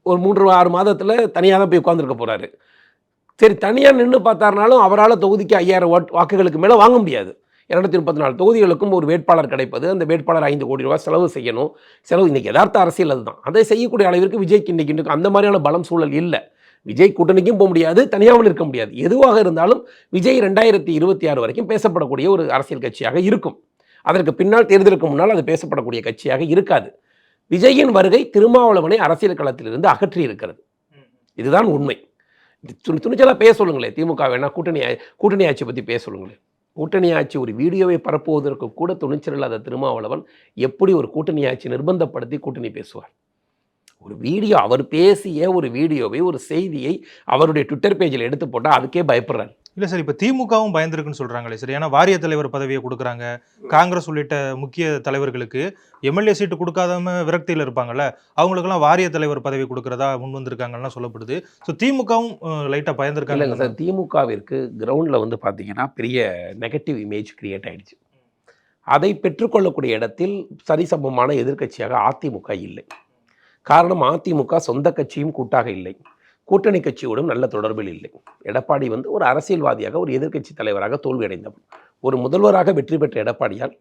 ஒரு 3-6 மாதத்தில் தனியாக தான் போய் உட்காந்துருக்க போகிறாரு. சரி, தனியாக நின்று பார்த்தாருனாலும் அவரால் தொகுதிக்கு 5000 வாக்குகளுக்கு மேலே வாங்க முடியாது. 234 தொகுதிகளுக்கும் ஒரு வேட்பாளர் கிடைப்பது, அந்த வேட்பாளர் 5 கோடி ரூபாய் செலவு செய்யணும். செலவு இன்றைக்கி யதார்த்த அரசியல் அதுதான். அதை செய்யக்கூடிய அளவிற்கு விஜய்க்கு இன்றைக்கி அந்த மாதிரியான பலம் சூழல் இல்லை. விஜய் கூட்டணிக்கும் போக முடியாது, தனியாகவும் இருக்க முடியாது. எதுவாக இருந்தாலும் விஜய் 2026 வரைக்கும் பேசப்படக்கூடிய ஒரு அரசியல் கட்சியாக இருக்கும். அதற்கு பின்னால், தேர்தலுக்கு முன்னால் அது பேசப்படக்கூடிய கட்சியாக இருக்காது. விஜயின் வருகை திருமாவளவனை அரசியல் களத்திலிருந்து அகற்றி இருக்கிறது. இதுதான் உண்மை. துணிச்சலாக பேச சொல்லுங்களேன். திமுக வேணா கூட்டணி ஆட்சி பற்றி பேச சொல்லுங்களேன். கூட்டணி ஆட்சி ஒரு வீடியோவை பரப்புவதற்கு கூட துணிச்சல் இல்லாத திருமாவளவன் எப்படி ஒரு கூட்டணி ஆட்சி நிர்பந்தப்படுத்தி கூட்டணி பேசுவார்? ஒரு வீடியோ, அவர் பேசிய ஒரு வீடியோவை, ஒரு செய்தியை அவருடைய ட்விட்டர் பேஜில் எடுத்து போட்டால் அதுக்கே பயப்படுறாரு. இல்லை சார், இப்போ திமுகவும் பயந்துருக்குன்னு சொல்கிறாங்களே சார். ஏன்னா வாரிய தலைவர் பதவியை கொடுக்குறாங்க. காங்கிரஸ் உள்ளிட்ட முக்கிய தலைவர்களுக்கு எம்எல்ஏ சீட்டு கொடுக்காதம விரக்தியில் இருப்பாங்கல்ல, அவங்களுக்கெல்லாம் வாரிய தலைவர் பதவி கொடுக்குறதா முன் வந்திருக்காங்கலாம் சொல்லப்படுது. ஸோ திமுகவும் லைட்டாக பயந்துருக்காங்க. இல்லைங்க சார், திமுகவிற்கு கிரவுண்டில் வந்து பார்த்தீங்கன்னா பெரிய நெகட்டிவ் இமேஜ் கிரியேட் ஆகிடுச்சு. அதை பெற்றுக்கொள்ளக்கூடிய இடத்தில் சரிசமமான எதிர்க்கட்சியாக அதிமுக இல்லை. காரணம், அதிமுக சொந்த கட்சியும் கூட்டாக இல்லை, கூட்டணி கட்சியோடும் நல்ல தொடர்பில் இல்லை. எடப்பாடி வந்து ஒரு அரசியல்வாதியாக, ஒரு எதிர்க்கட்சி தலைவராக தோல்வி அடைந்தவர். ஒரு முதல்வராக வெற்றி பெற்ற எடப்பாடியால்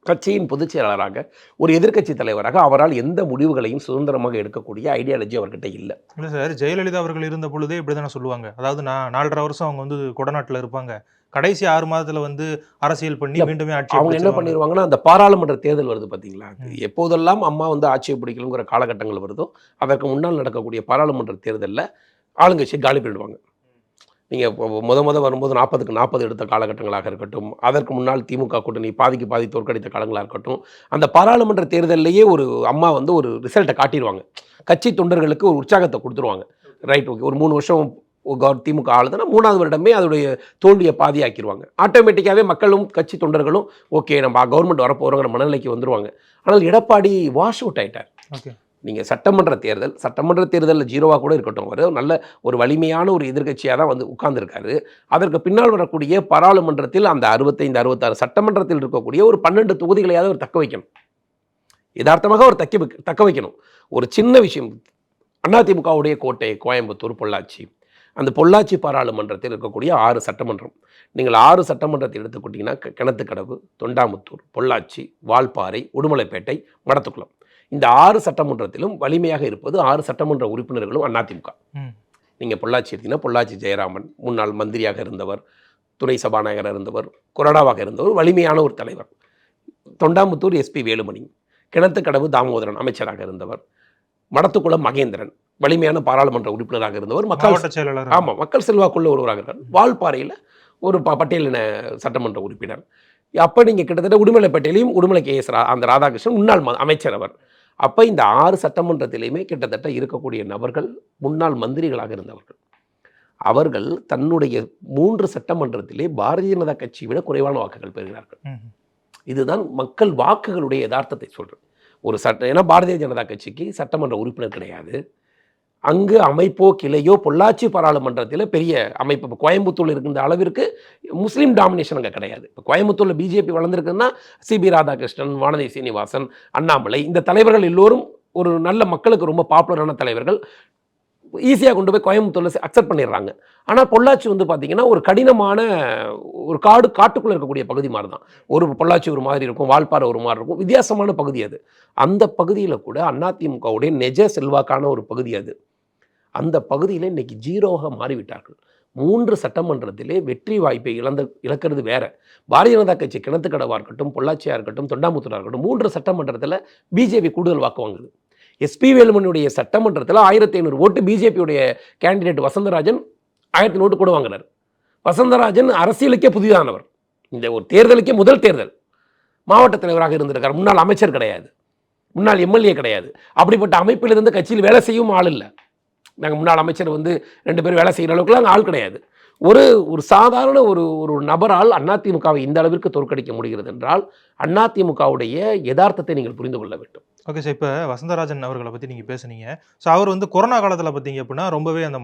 கட்சியின் பொதுச் செயலாளராக, ஒரு எதிர்க்கட்சி தலைவராக அவரால் எந்த முடிவுகளையும் சுதந்திரமாக எடுக்கக்கூடிய ஐடியாலஜி அவர்கிட்ட இல்லை. இல்லை சார், ஜெயலலிதா அவர்கள் இருந்த பொழுதே இப்படி தானே சொல்லுவாங்க. அதாவது 4.5 வருஷம் அவங்க வந்து கொடநாட்டில் இருப்பாங்க, கடைசி 6 மாதத்தில் வந்து அரசியல் பண்ணி மீண்டுமே ஆட்சி. அவங்க என்ன பண்ணிடுவாங்கன்னா, அந்த பாராளுமன்ற தேர்தல் வருது பார்த்தீங்களா, எப்போதெல்லாம் அம்மா வந்து ஆட்சியை பிடிக்கணுங்கிற காலகட்டங்கள் வருதோ அதற்கு முன்னால் நடக்கக்கூடிய பாராளுமன்ற தேர்தலில் ஆளுங்கட்சியை காலி பண்ணிடுவாங்க. நீங்கள் முத வரும்போது 40க்கு 40 எடுத்த காலகட்டங்களாக இருக்கட்டும், அதற்கு முன்னால் திமுக கூட்டணி பாதிக்கு பாதி தோற்கடித்த காலங்களாக இருக்கட்டும், அந்த பாராளுமன்ற தேர்தலிலேயே ஒரு அம்மா வந்து ஒரு ரிசல்ட்டை காட்டிடுவாங்க. கட்சி தொண்டர்களுக்கு ஒரு உற்சாகத்தை கொடுத்துருவாங்க. ரைட், ஓகே, ஒரு 3 வருஷம் திமுக ஆளுதுன்னா 3வது வருடமே அதோடைய தோல்வியை பாதியாக்கிடுவாங்க. ஆட்டோமேட்டிக்காகவே மக்களும் கட்சி தொண்டர்களும் ஓகே நம்ம கவர்மெண்ட் வரப்போகிறோங்கிற மனநிலைக்கு வந்துடுவாங்க. ஆனால் எடப்பாடி வாஷ் அவுட் ஆகிட்டார். ஓகே, நீங்கள் சட்டமன்ற தேர்தலில் 0வாக கூட இருக்கட்டும், அவர் நல்ல ஒரு வலிமையான ஒரு எதிர்க்கட்சியாக தான் வந்து உட்கார்ந்துருக்காரு. அதற்கு பின்னால் வரக்கூடிய பாராளுமன்றத்தில் அந்த 65-66 சட்டமன்றத்தில் இருக்கக்கூடிய ஒரு 12 தொகுதிகளையாவது அவர் தக்க வைக்கணும். யதார்த்தமாக அவர் தக்க வைக்கணும். ஒரு சின்ன விஷயம், அதிமுகவுடைய கோட்டை கோயம்புத்தூர், பொள்ளாச்சி. அந்த பொள்ளாச்சி பாராளுமன்றத்தில் இருக்கக்கூடிய 6 சட்டமன்றம், நீங்கள் 6 சட்டமன்றத்தை எடுத்துக்கிட்டிங்கன்னா கிணத்துக்கடவு, தொண்டாமுத்தூர், பொள்ளாச்சி, வால்பாறை, உடுமலைப்பேட்டை, மடத்துக்குளம், இந்த 6 சட்டமன்றத்திலும் வலிமையாக இருப்பது 6 சட்டமன்ற உறுப்பினர்களும் அதிமுக. நீங்கள் பொள்ளாச்சி எடுத்தீங்கன்னா பொள்ளாச்சி ஜெயராமன் முன்னாள் மந்திரியாக இருந்தவர், துணை சபாநாயகராக இருந்தவர், கொறடாவாக இருந்தவர், வலிமையான ஒரு தலைவர். தொண்டாமுத்தூர் எஸ்பி வேலுமணி, கிணத்துக்கடவு தாமோதரன் அமைச்சராக இருந்தவர், மடத்துக்குளம் மகேந்திரன் வலிமையான பாராளுமன்ற உறுப்பினராக இருந்தவர், மக்கள் செல்வாக்குள்ள ஒருவராக இருந்தார். வால்பாறையில் ஒரு பட்டியலின சட்டமன்ற உறுப்பினர். அப்போ நீங்கள் கிட்டத்தட்ட உடுமலைப்பேட்டையிலையும் உடுமலை KS அந்த ராதாகிருஷ்ணன் முன்னாள் அமைச்சர் அவர். அப்போ இந்த 6 சட்டமன்றத்திலையுமே கிட்டத்தட்ட இருக்கக்கூடிய நபர்கள் முன்னாள் மந்திரிகளாக இருந்தவர்கள். அவர்கள் தன்னுடைய 3 சட்டமன்றத்திலே பாரதிய ஜனதா கட்சியை விட குறைவான வாக்குகள் பெறுகிறார்கள். இதுதான் மக்கள் வாக்குகளுடைய யதார்த்தத்தை சொல்கிறேன். ஏன்னா பாரதிய ஜனதா கட்சிக்கு சட்டமன்ற உறுப்பினர் கிடையாது. அங்கு அமைப்போ கிளையோ பொள்ளாச்சி பாராளுமன்றத்தில் பெரிய அமைப்பு, இப்போ கோயம்புத்தூரில் இருக்கின்ற அளவிற்கு முஸ்லீம் டாமினேஷன் அங்கே கிடையாது. இப்போ கோயம்புத்தூரில் பிஜேபி வளர்ந்துருக்குன்னா CB ராதாகிருஷ்ணன், வானதி சீனிவாசன், அண்ணாமலை, இந்த தலைவர்கள் எல்லோரும் ஒரு நல்ல மக்களுக்கு ரொம்ப பாப்புலரான தலைவர்கள். ஈஸியாக கொண்டு போய் கோயம்புத்தூரில் அக்செப்ட் பண்ணிடுறாங்க. ஆனால் பொள்ளாச்சி வந்து பார்த்திங்கன்னா ஒரு கடினமான ஒரு காட்டுக்குள்ளே இருக்கக்கூடிய பகுதி மாதிரி தான். ஒரு பொள்ளாச்சி ஒரு மாதிரி இருக்கும், வால்பாறை ஒரு மாதிரி இருக்கும், வித்தியாசமான பகுதி அது. அந்த பகுதியில் கூட அதிமுகவுடைய நிஜ செல்வாக்கான ஒரு பகுதி அது. அந்த பகுதியில் இன்னைக்கு ஜீரோவாக மாறிவிட்டார்கள். 3 சட்டமன்றத்திலே வெற்றி வாய்ப்பை இழக்கிறது வேற. பாரதிய ஜனதா கட்சி கிணத்துக்கடவா இருக்கட்டும், பொள்ளாச்சியா இருக்கட்டும், தொண்டாமுத்தூரா இருக்கட்டும், 3 சட்டமன்றத்தில் பிஜேபி கூடுதல் வாக்கு வாங்குது. எஸ்பி வேலுமணியுடைய சட்டமன்றத்தில் 1500 ஓட்டு பிஜேபியுடைய கேண்டிடேட் வசந்தராஜன் 1000 ஓட்டு கூட வாங்குறாரு. வசந்தராஜன் அரசியலுக்கே புதிதானவர். இந்த ஒரு தேர்தலுக்கே முதல் தேர்தல். மாவட்ட தலைவராக இருந்திருக்கார். முன்னாள் அமைச்சர் கிடையாது, முன்னாள் எம்எல்ஏ கிடையாது. அப்படிப்பட்ட அமைப்பிலிருந்து கட்சியில் வேலை செய்யும் ஆள் இல்லை. நாங்கள் முன்னாள் அமைச்சர் 2 பேர் வேலை செய்கிற அளவுக்குலாம் அங்கே ஆள் கிடையாது. ஒரு சாதாரண ஒரு நபரால் அதிமுகவை இந்த அளவிற்கு தோற்கடிக்க முடிகிறது என்றால் அதிமுகவுடைய யதார்த்தத்தை நீங்கள் புரிந்து கொள்ள வேண்டும். ஓகே சார், இப்போ வசந்தராஜன் அவர்களை பற்றி நீங்கள் பேசுனீங்க. ஸோ அவர் கொரோனா காலத்தில் பார்த்தீங்க அப்படின்னா ரொம்பவே அந்த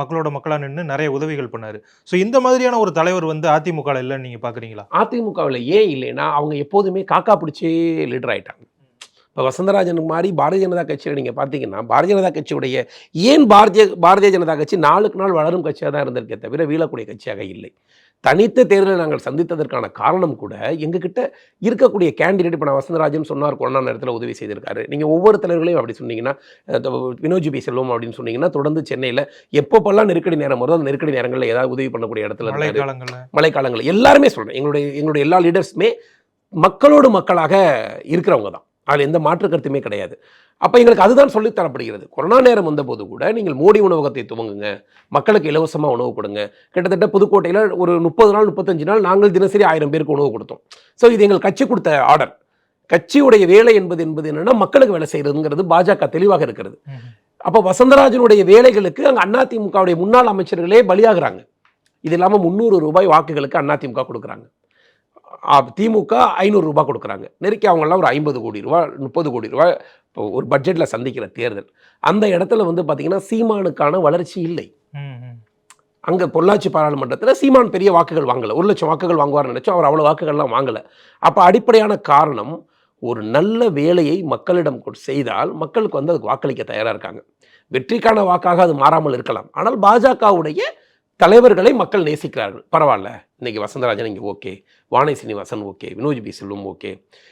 மக்களோட மக்களாக நின்று நிறைய உதவிகள் பண்ணார். ஸோ இந்த மாதிரியான ஒரு தலைவர் அதிமுகவில் இல்லைன்னு நீங்கள் பார்க்குறீங்களா? அதிமுகவில் ஏன் இல்லைன்னா அவங்க எப்போதுமே காக்கா பிடிச்சே லீடர் ஆகிட்டாங்க. இப்போ வசந்தராஜனுக்கு மாதிரி பாரதிய ஜனதா கட்சியில் நீங்கள் பார்த்தீங்கன்னா பாரதிய ஜனதா கட்சியுடைய ஏன் பாரதிய ஜனதா கட்சி நாளுக்கு நாள் வளரும் கட்சியாக தான் இருந்திருக்கே தவிர வீழக்கூடிய கட்சியாக இல்லை. தனித்த தேர்தலை நாங்கள் சந்தித்ததற்கான காரணம் கூட எங்ககிட்ட இருக்கக்கூடிய கேண்டிடேட். இப்போ நான் வசந்தராஜன் சொன்னார் கொரோனா நேரத்தில் உதவி செய்திருக்காரு. நீங்கள் ஒவ்வொரு தலைவர்களையும் அப்படி சொன்னீங்கன்னா, வினோஜ் பி செல்வம் அப்படின்னு சொன்னீங்கன்னா, தொடர்ந்து சென்னையில் எப்பப்பெல்லாம் நெருக்கடி நேரம் வருதோ அந்த நெருக்கடி நேரங்களில் ஏதாவது உதவி பண்ணக்கூடிய இடத்துல மழைக்காலங்களில் எல்லாருமே சொல்கிறேன். எங்களுடைய எல்லா லீடர்ஸுமே மக்களோடு மக்களாக இருக்கிறவங்க தான். அதில் எந்த மாற்று கருத்துமே கிடையாது. அப்போ எங்களுக்கு அதுதான் சொல்லித்தரப்படுகிறது. கொரோனா நேரம் வந்தபோது கூட நீங்கள் மோடி உணவகத்தை துவங்குங்க, மக்களுக்கு இலவசமாக உணவு கொடுங்க. கிட்டத்தட்ட புதுக்கோட்டையில் ஒரு 30 நாள் 35 நாள் நாங்கள் தினசரி 1000 பேருக்கு உணவு கொடுத்தோம். ஸோ இது எங்கள் கட்சி கொடுத்த ஆர்டர். கட்சியுடைய வேலை என்பது என்னென்னா மக்களுக்கு வேலை செய்கிறதுங்கிறது பாஜக தெளிவாக இருக்கிறது. அப்போ வசந்தராஜனுடைய வேலைகளுக்கு அங்கே அதிமுகவுடைய முன்னாள் அமைச்சர்களே பலியாகிறாங்க. இது இல்லாமல் 300 ரூபாய் வாக்குகளுக்கு அதிமுக கொடுக்குறாங்க. திமுக 500 ரூபாய் கொடுக்குறாங்க. நெருக்கி அவங்கெல்லாம் ஒரு 50 கோடி ரூபா 30 கோடி ரூபாய் இப்போ ஒரு பட்ஜெட்டில் சந்திக்கிற தேர்தல். அந்த இடத்துல பார்த்தீங்கன்னா சீமானுக்கான வளர்ச்சி இல்லை. அங்கே பொள்ளாச்சி பாராளுமன்றத்தில் சீமான் பெரிய வாக்குகள் வாங்கலை. 1 லட்சம் வாக்குகள் வாங்குவார்னு நினச்சோம். அவர் அவ்வளோ வாக்குகள்லாம் வாங்கலை. அப்போ அடிப்படையான காரணம் ஒரு நல்ல வேலையை மக்களிடம் செய்தால் மக்களுக்கு அதுக்கு வாக்களிக்க தயாராக இருக்காங்க. வெற்றிக்கான வாக்காக அது மாறாமல் இருக்கலாம். ஆனால் பாஜகவுடைய தலைவர்களை மக்கள் நேசிக்கிறார்கள். பரவாயில்ல, இன்னைக்கு வசந்தராஜன் இங்கே ஓகே, வானை சீனிவாசன் ஓகே, வினோஜ் பி செல்வம் ஓகே.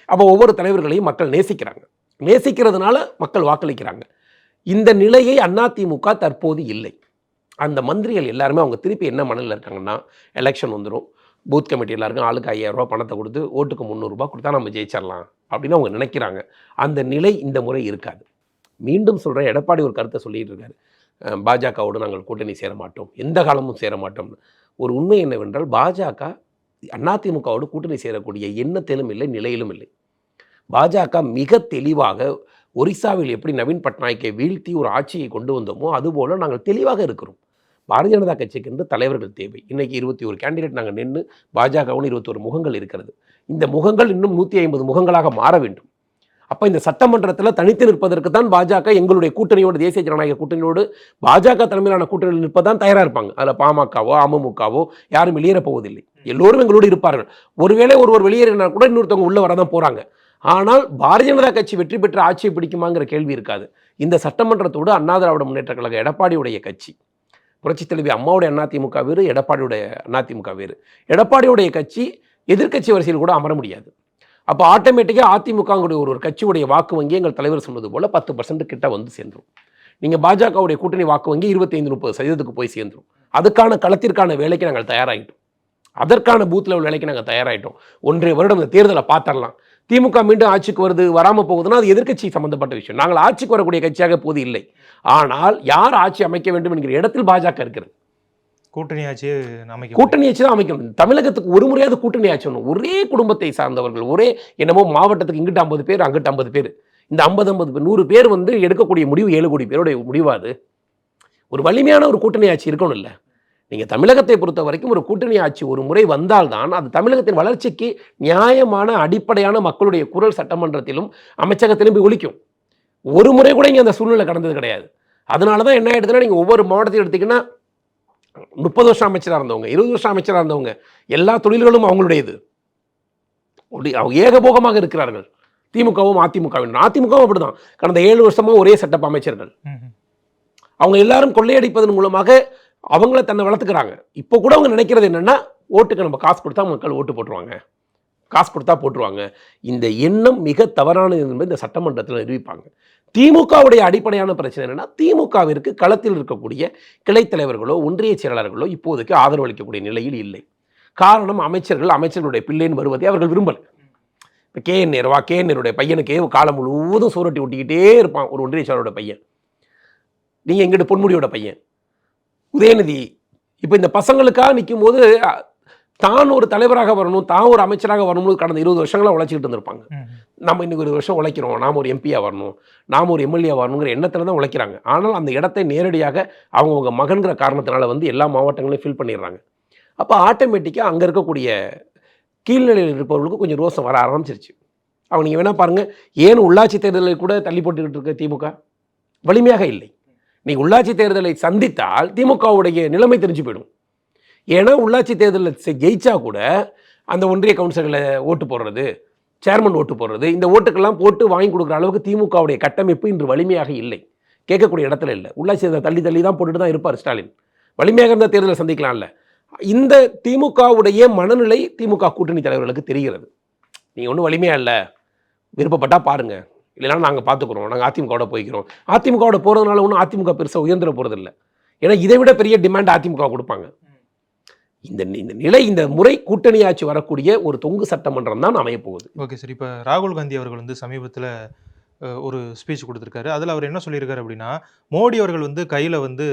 அப்போ ஒவ்வொரு தலைவர்களையும் மக்கள் நேசிக்கிறாங்க. நேசிக்கிறதுனால மக்கள் வாக்களிக்கிறாங்க. இந்த நிலையை அதிமுக தற்போது இல்லை. அந்த மந்திரிகள் எல்லாருமே அவங்க திருப்பி என்ன மனநிலை இருக்காங்கன்னா, எலெக்ஷன் வந்துடும், பூத் கமிட்டி எல்லாருக்கும் ஆளுக்கு 5000 ரூபா பணத்தை கொடுத்து ஓட்டுக்கு 300 ரூபா கொடுத்தா நம்ம ஜெயிச்சிடலாம் அப்படின்னு அவங்க நினைக்கிறாங்க. அந்த நிலை இந்த முறை இருக்காது. மீண்டும் சொல்கிறேன், எடப்பாடி ஒரு கருத்தை சொல்லிட்டு இருக்காரு, பாஜகவோடு நாங்கள் கூட்டணி சேர மாட்டோம், எந்த காலமும் சேர மாட்டோம்னு. ஒரு உண்மை என்னவென்றால் பாஜக அதிமுகவோடு கூட்டணி சேரக்கூடிய எண்ணத்திலும் இல்லை, நிலையிலும் இல்லை. பாஜக மிக தெளிவாக ஒரிசாவில் எப்படி நவீன் பட்நாயக்கை வீழ்த்தி ஒரு ஆட்சியை கொண்டு வந்தோமோ அதுபோல் நாங்கள் தெளிவாக இருக்கிறோம். பாரதிய ஜனதா கட்சிக்கு என்று தலைவர்கள் தேவை. இன்றைக்கி 21 கேண்டிடேட் நாங்கள் நின்று பாஜகவுன்னு 21 முகங்கள் இருக்கிறது. இந்த முகங்கள் இன்னும் 150 முகங்களாக மாற வேண்டும். அப்போ இந்த சட்டமன்றத்தில் தனித்து நிற்பதற்கு தான் பாஜக எங்களுடைய கூட்டணியோடு, தேசிய ஜனநாயக கூட்டணியோடு பாஜக தலைமையிலான கூட்டணியில் நிற்பதான் தயாராக இருப்பாங்க. அதில் பாமகவோ அமமுகவோ யாரும் வெளியேற போவதில்லை. எல்லோரும் எங்களோடு இருப்பார்கள். ஒருவேளை ஒருவர் வெளியேறினா கூட இன்னொருத்தவங்க உள்ளே வரதான் போகிறாங்க. ஆனால் பாரதிய ஜனதா கட்சி வெற்றி பெற்ற ஆட்சியை பிடிக்குமாங்கிற கேள்வி இருக்காது. இந்த சட்டமன்றத்தோடு அண்ணா திராவிட முன்னேற்ற கழக எடப்பாடியுடைய கட்சி, புரட்சித் தலைவி அம்மாவுடைய அதிமுக வேறு, எடப்பாடியுடைய அதிமுக வேறு. எடப்பாடியுடைய கட்சி எதிர்க்கட்சி வரிசையில் கூட அமர முடியாது. அப்போ ஆட்டோமேட்டிக்காக அதிமுகவுடைய ஒரு கட்சியுடைய வாக்கு வங்கி எங்கள் தலைவர் சொன்னது போல் 10% கிட்ட வந்து சேர்ந்துடும். நீங்கள் பாஜகவுடைய கூட்டணி வாக்கு வங்கி 25-30% போய் சேர்ந்துடும். அதுக்கான களத்திற்கான வேலைக்கு நாங்கள் தயாராகிட்டோம். அதற்கான பூத் லெவல் வேலைக்கு நாங்கள் தயாராகிட்டோம். 1.5 வருடம் இந்த தேர்தலை பார்த்துடலாம். திமுக மீண்டும் ஆட்சிக்கு வருது, வராமல் போகுதுன்னா அது எதிர்க்கட்சி சம்பந்தப்பட்ட விஷயம். நாங்கள் ஆட்சிக்கு வரக்கூடிய கட்சியாக போது இல்லை. ஆனால் யார் ஆட்சி அமைக்க வேண்டும் என்கிற இடத்தில் பாஜக இருக்கிறது. கூட்டணி ஆட்சி தான் அமைக்கணும். தமிழகத்துக்கு ஒரு முறையாவது கூட்டணி ஆட்சி ஒன்று. ஒரே குடும்பத்தை சார்ந்தவர்கள், ஒரே என்னமோ மாவட்டத்துக்கு இங்கிட்ட 50 பேர் அங்கிட்ட 50 பேர், இந்த 50 பேர் 100 பேர் எடுக்கக்கூடிய முடிவு 7 கோடி பேருடைய முடிவாது. ஒரு வலிமையான ஒரு கூட்டணி ஆட்சி இருக்கணும் இல்லை. நீங்கள் தமிழகத்தை பொறுத்த வரைக்கும் ஒரு கூட்டணி ஆட்சி ஒரு முறை வந்தால்தான் அது தமிழகத்தின் வளர்ச்சிக்கு நியாயமான அடிப்படையான மக்களுடைய குரல் சட்டமன்றத்திலும் அமைச்சகத்திலும் போய் ஒலிக்கும். ஒரு முறை கூட இங்கே அந்த சூழ்நிலை கடந்தது கிடையாது. அதனால தான் என்ன ஆகிடுதுன்னா, நீங்கள் ஒவ்வொரு மாவட்டத்தையும் எடுத்திங்கன்னா 30 வருஷம் அமைச்சராக இருந்தவங்க, 20 வருஷம் அமைச்சராக இருந்தவங்க, எல்லா தொழில்களும் அவங்களுடையது. அவங்க ஏகபோகமாக இருக்கிறார்கள். திமுகவும் அதிமுகவும் அப்படிதான். கடந்த 7 வருஷமாக ஒரே செட்டப் அமைச்சர்கள். அவங்க எல்லாரும் கொள்ளையடிப்பதன் மூலமாக அவங்கள தன்னை வளர்த்துக்கிறாங்க. இப்போ கூட அவங்க நினைக்கிறது என்னென்னா, ஓட்டுக்கு நம்ம காசு கொடுத்தா மக்கள் ஓட்டு போட்டுருவாங்க, காசு கொடுத்தா போட்டுருவாங்க. இந்த எண்ணம் மிக தவறானது என்பது இந்த சட்டமன்றத்தில் நிரூபிப்பாங்க. திமுகவுடைய அடிப்படையான பிரச்சனை என்னன்னா, திமுகவிற்கு களத்தில் இருக்கக்கூடிய கிளைத் தலைவர்களோ ஒன்றிய செயலாளர்களோ இப்போதைக்கு ஆதரவு அளிக்கக்கூடிய நிலையில் இல்லை. காரணம், அமைச்சர்களுடைய பிள்ளைன்னு வருவதை அவர்கள் விரும்பல. இப்போ KN நேருவா, KN நேருடைய பையனுக்கே காலம் முழுவதும் சூரட்டி ஒட்டிக்கிட்டே இருப்பான் ஒரு ஒன்றிய செயலாளரோட பையன். நீங்க எங்கிட்ட பொன்முடியோட பையன் உதயநிதி. இப்போ இந்த பசங்களுக்காக நிற்கும் போது தான் ஒரு தலைவராக வரணும், தான் ஒரு அமைச்சராக வரணும்னு கடந்த 20 வருஷங்களா உழைச்சிக்கிட்டு இருந்திருப்பாங்க. நம்ம இன்னைக்கு ஒரு வருஷம் உழைக்கிறோம், நாம் ஒரு எம்பியா வரணும், நாம் ஒரு எம்எல்ஏ வரணுங்கிற எண்ணத்தில் தான் உழைக்கிறாங்க. ஆனால் அந்த இடத்தை நேரடியாக அவங்கவுங்க மகன்கிற காரணத்தினால வந்து எல்லா மாவட்டங்களையும் ஃபில் பண்ணிடுறாங்க. அப்போ ஆட்டோமேட்டிக்காக அங்கே இருக்கக்கூடிய கீழ்நிலையில் இருப்பவர்களுக்கு கொஞ்சம் ரோசம் வர ஆரம்பிச்சிருச்சு. அவங்க நீங்கள் வேணால் பாருங்கள், ஏன் உள்ளாட்சி தேர்தலில் கூட தள்ளி போட்டுக்கிட்டு இருக்க திமுக வலிமையாக இல்லை. நீங்கள் உள்ளாட்சி தேர்தலை சந்தித்தால் திமுகவுடைய நிலைமை தெரிஞ்சு போயிடும். ஏன்னா உள்ளாட்சி தேர்தலில் ஜெயிச்சா கூட அந்த ஒன்றிய கவுன்சிலர்களை ஓட்டு போடுறது, சேர்மன் ஓட்டு போடுறது, இந்த ஓட்டுக்கெல்லாம் போட்டு வாங்கி கொடுக்குற அளவுக்கு திமுகவுடைய கட்டமைப்பு இன்று வலிமையாக இல்லை. கேட்கக்கூடிய இடத்துல இல்லை. உள்ளாட்சி தேர்தலை தள்ளி தள்ளி தான் போட்டுட்டு தான் இருப்பார் ஸ்டாலின். வலிமையாக இருந்த தேர்தலை சந்திக்கலாம்ல. இந்த திமுகவுடைய மனநிலை திமுக கூட்டணி தலைவர்களுக்கு தெரிகிறது. நீங்கள் ஒன்றும் வலிமையாக இல்லை, விருப்பப்பட்டால் பாருங்கள், இல்லைனா நாங்கள் பார்த்துக்குறோம், நாங்கள் அதிமுகவோட போய்க்கிறோம். அதிமுகவோட போகிறதுனால ஒன்றும் அதிமுக பெருசாக உயர்ந்துட போகிறதில்லை. ஏன்னா இதை விட பெரிய டிமாண்ட் அதிமுக கொடுப்பாங்க. இந்த நிலை, இந்த முறை கூட்டணி ஆட்சி வரக்கூடிய ஒரு தொங்கு சட்டமன்றம் தான் அமைய போகுது. Okay sir. இப்போ ராகுல் காந்தி அவர்கள் வந்து சமீபத்தில் ஒரு ஸ்பீச் கொடுத்துருக்காரு. அதில் அவர் என்ன சொல்லியிருக்காரு அப்படின்னா, மோடி அவர்கள் வந்து கையில் வந்து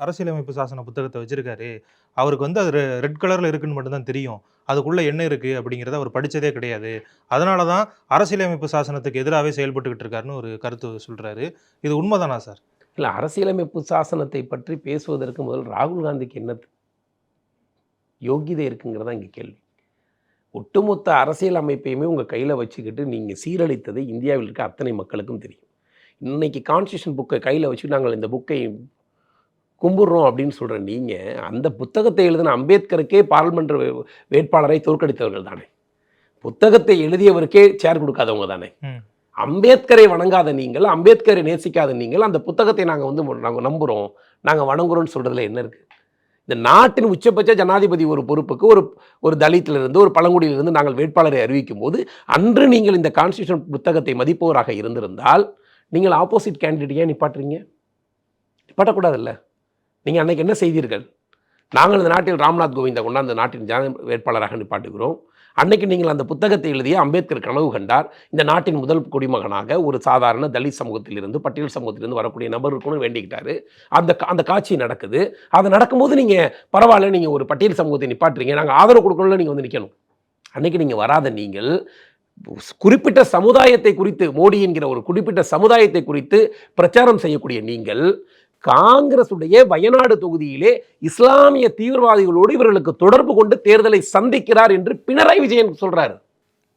அரசியலமைப்பு சாசன புத்தகத்தை வச்சிருக்காரு, அவருக்கு வந்து அது ரெட் கலரில் இருக்குன்னு மட்டும்தான் தெரியும், அதுக்குள்ளே என்ன இருக்குது அப்படிங்கிறத அவர் படித்ததே கிடையாது, அதனால தான் அரசியலமைப்பு சாசனத்துக்கு எதிராகவே செயல்பட்டுக்கிட்டு இருக்காருன்னு ஒரு கருத்து சொல்கிறாரு. இது உண்மைதானா சார்? இல்லை, அரசியலமைப்பு சாசனத்தை பற்றி பேசுவதற்கு முதல் ராகுல் காந்திக்கு என்ன யோகிதை இருக்குங்கிறதா இங்கே கேள்வி. ஒட்டுமொத்த அரசியல் அமைப்பையுமே உங்கள் கையில் வச்சுக்கிட்டு நீங்கள் சீரழித்தது இந்தியாவில் இருக்க அத்தனை மக்களுக்கும் தெரியும். இன்றைக்கி கான்ஸ்டியூஷன் புக்கை கையில் வச்சு நாங்கள் இந்த புக்கை கும்பிட்றோம் அப்படின்னு சொல்கிற நீங்கள், அந்த புத்தகத்தை எழுதின அம்பேத்கருக்கே பாராளுமன்ற வேட்பாளரை தோற்கடித்தவர்கள் தானே. புத்தகத்தை எழுதியவருக்கே சேர் கொடுக்காதவங்க தானே. அம்பேத்கரை வணங்காத நீங்கள், அம்பேத்கரை நேசிக்காத நீங்கள், அந்த புத்தகத்தை நாங்கள் நம்புகிறோம், நாங்கள் வணங்குறோம்னு சொல்கிறதுல என்ன இருக்குது? இந்த நாட்டின் உச்சபட்ச ஜனாதிபதி ஒரு பொறுப்புக்கு ஒரு தலித்திலிருந்து, ஒரு பழங்குடியிலிருந்து நாங்கள் வேட்பாளரை அறிவிக்கும் போது, அன்று நீங்கள் இந்த கான்ஸ்டியூஷன் புத்தகத்தை மதிப்பவராக இருந்திருந்தால் நீங்கள் ஆப்போசிட் கேண்டிடேட் ஏன் நிப்பாட்டுறீங்க? நிப்பாட்டக்கூடாதுல்ல. நீங்கள் அன்னைக்கு என்ன செய்தீர்கள்? நாங்கள் இந்த நாட்டில் ராம்நாத் கோவிந்தை கொண்டாந்து நாட்டின் வேட்பாளராக நிப்பாட்டுகிறோம். அன்னைக்கு நீங்கள் அந்த புத்தகத்தை எழுதிய அம்பேத்கர் கனவு கண்டார், இந்த நாட்டின் முதல் குடிமகனாக ஒரு சாதாரண தலித் சமூகத்திலிருந்து, பட்டியல் சமூகத்திலிருந்து வரக்கூடிய நபர் இருக்கணும்னு வேண்டிக்கிட்டாரு. அந்த காட்சி நடக்குது. அது நடக்கும்போது நீங்கள் பரவாயில்ல, நீங்கள் ஒரு பட்டியல் சமூகத்தை நிப்பாட்டுறீங்க, நாங்கள் ஆதரவு கொடுக்கணும்ல, நீங்கள் வந்து நிற்கணும். அன்னைக்கு நீங்கள் வராத நீங்கள் குறிப்பிட்ட சமுதாயத்தை குறித்து, மோடி என்கிற ஒரு குறிப்பிட்ட சமுதாயத்தை குறித்து பிரச்சாரம் செய்யக்கூடிய நீங்கள், காங்கிரசுடைய வயநாடு தொகுதியிலே இஸ்லாமிய தீவிரவாதிகளோடு இவர்களுக்கு தொடர்பு கொண்டு தேர்தலை சந்திக்கிறார் என்று பினராயி விஜயன் சொல்றாரு.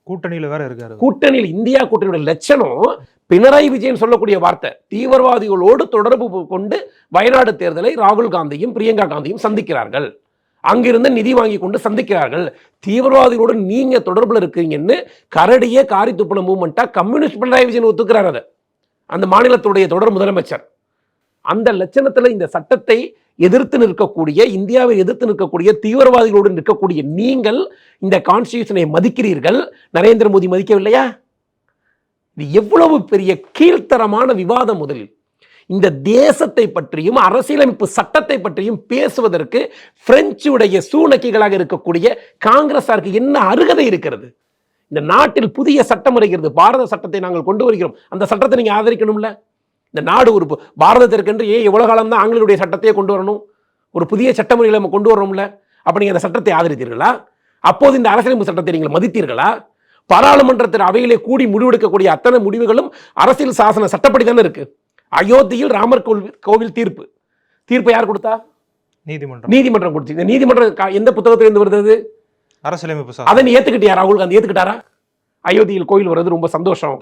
கூட்டணியில் வேற இருக்காரு. கூட்டணியில் இந்தியா கூட்டணியோட லட்சணம் பினராயி விஜயன் சொல்லக்கூடிய வார்த்தை, தீவிரவாதிகளோடு தொடர்பு கொண்டு வயநாடு தேர்தலை ராகுல் காந்தியும் பிரியங்கா காந்தியும் சந்திக்கிறார்கள், அங்கிருந்து நிதி வாங்கி கொண்டு சந்திக்கிறார்கள். தீவிரவாதிகளோடு நீங்க தொடர்புல இருக்கீங்கன்னு கரடியே காரி துப்புன மூவ்மெண்டா கம்யூனிஸ்ட் பினராயி விஜயன் ஒத்துக்கிறார். அதை அந்த மாநிலத்துடைய தொடர் முதலமைச்சர். அந்த லட்சணத்தில் இந்த சட்டத்தை எதிர்த்து நிற்கக்கூடிய, இந்தியாவை எதிர்த்து நிற்கக்கூடிய தீவிரவாதிகளோடு நிற்கக்கூடிய நீங்கள் இந்த கான்ஸ்டியூஷனை மதிக்கிறீர்கள், நரேந்திர மோடி மதிக்கவில்லையா? இது எவ்வளவு பெரிய கீழ்த்தரமான விவாதம். முதலில் இந்த தேசத்தை பற்றியும் அரசியலமைப்பு சட்டத்தை பற்றியும் பேசுவதற்கு பிரெஞ்சுடைய சூனக்கிகளாக இருக்கக்கூடிய காங்கிரஸாருக்கு என்ன அருகதை இருக்கிறது? இந்த நாட்டில் புதிய சட்டம் வருகிறது, பாரத சட்டத்தை நாங்கள் கொண்டு வருகிறோம், அந்த சட்டத்தை நீங்க ஆதரிக்கணும்ல. இந்த நாடு ஒரு பாரதத்திற்கென்று ஏன் எவ்வளவு காலம் தான் ஆங்கிலேயுடைய சட்டத்தையே கொண்டு வரணும்? ஒரு புதிய சட்டமுறைகளை நம்ம கொண்டு வரோம்ல. அப்ப நீங்க அந்த சட்டத்தை ஆதரித்தீர்களா? அப்போது இந்த அரசியலமைப்பு சட்டத்தை நீங்கள் மதித்தீர்களா? பாராளுமன்றத்தில் அவையிலே கூடி முடிவெடுக்கக்கூடிய அத்தனை முடிவுகளும் அரசியல் சாசன சட்டப்படி தானே இருக்கு. அயோத்தியில் ராமர் கோவில் தீர்ப்பை யார் கொடுத்தா? நீதிமன்றம் கொடுத்து. இந்த நீதிமன்றம் எந்த புத்தகத்திலிருந்து வருது? அரசியலமைப்பு. அதை நீ ஏத்துக்கிட்டியா? ராகுல் காந்தி ஏத்துக்கிட்டாரா? அயோத்தியில் கோயில் வருது ரொம்ப சந்தோஷம்,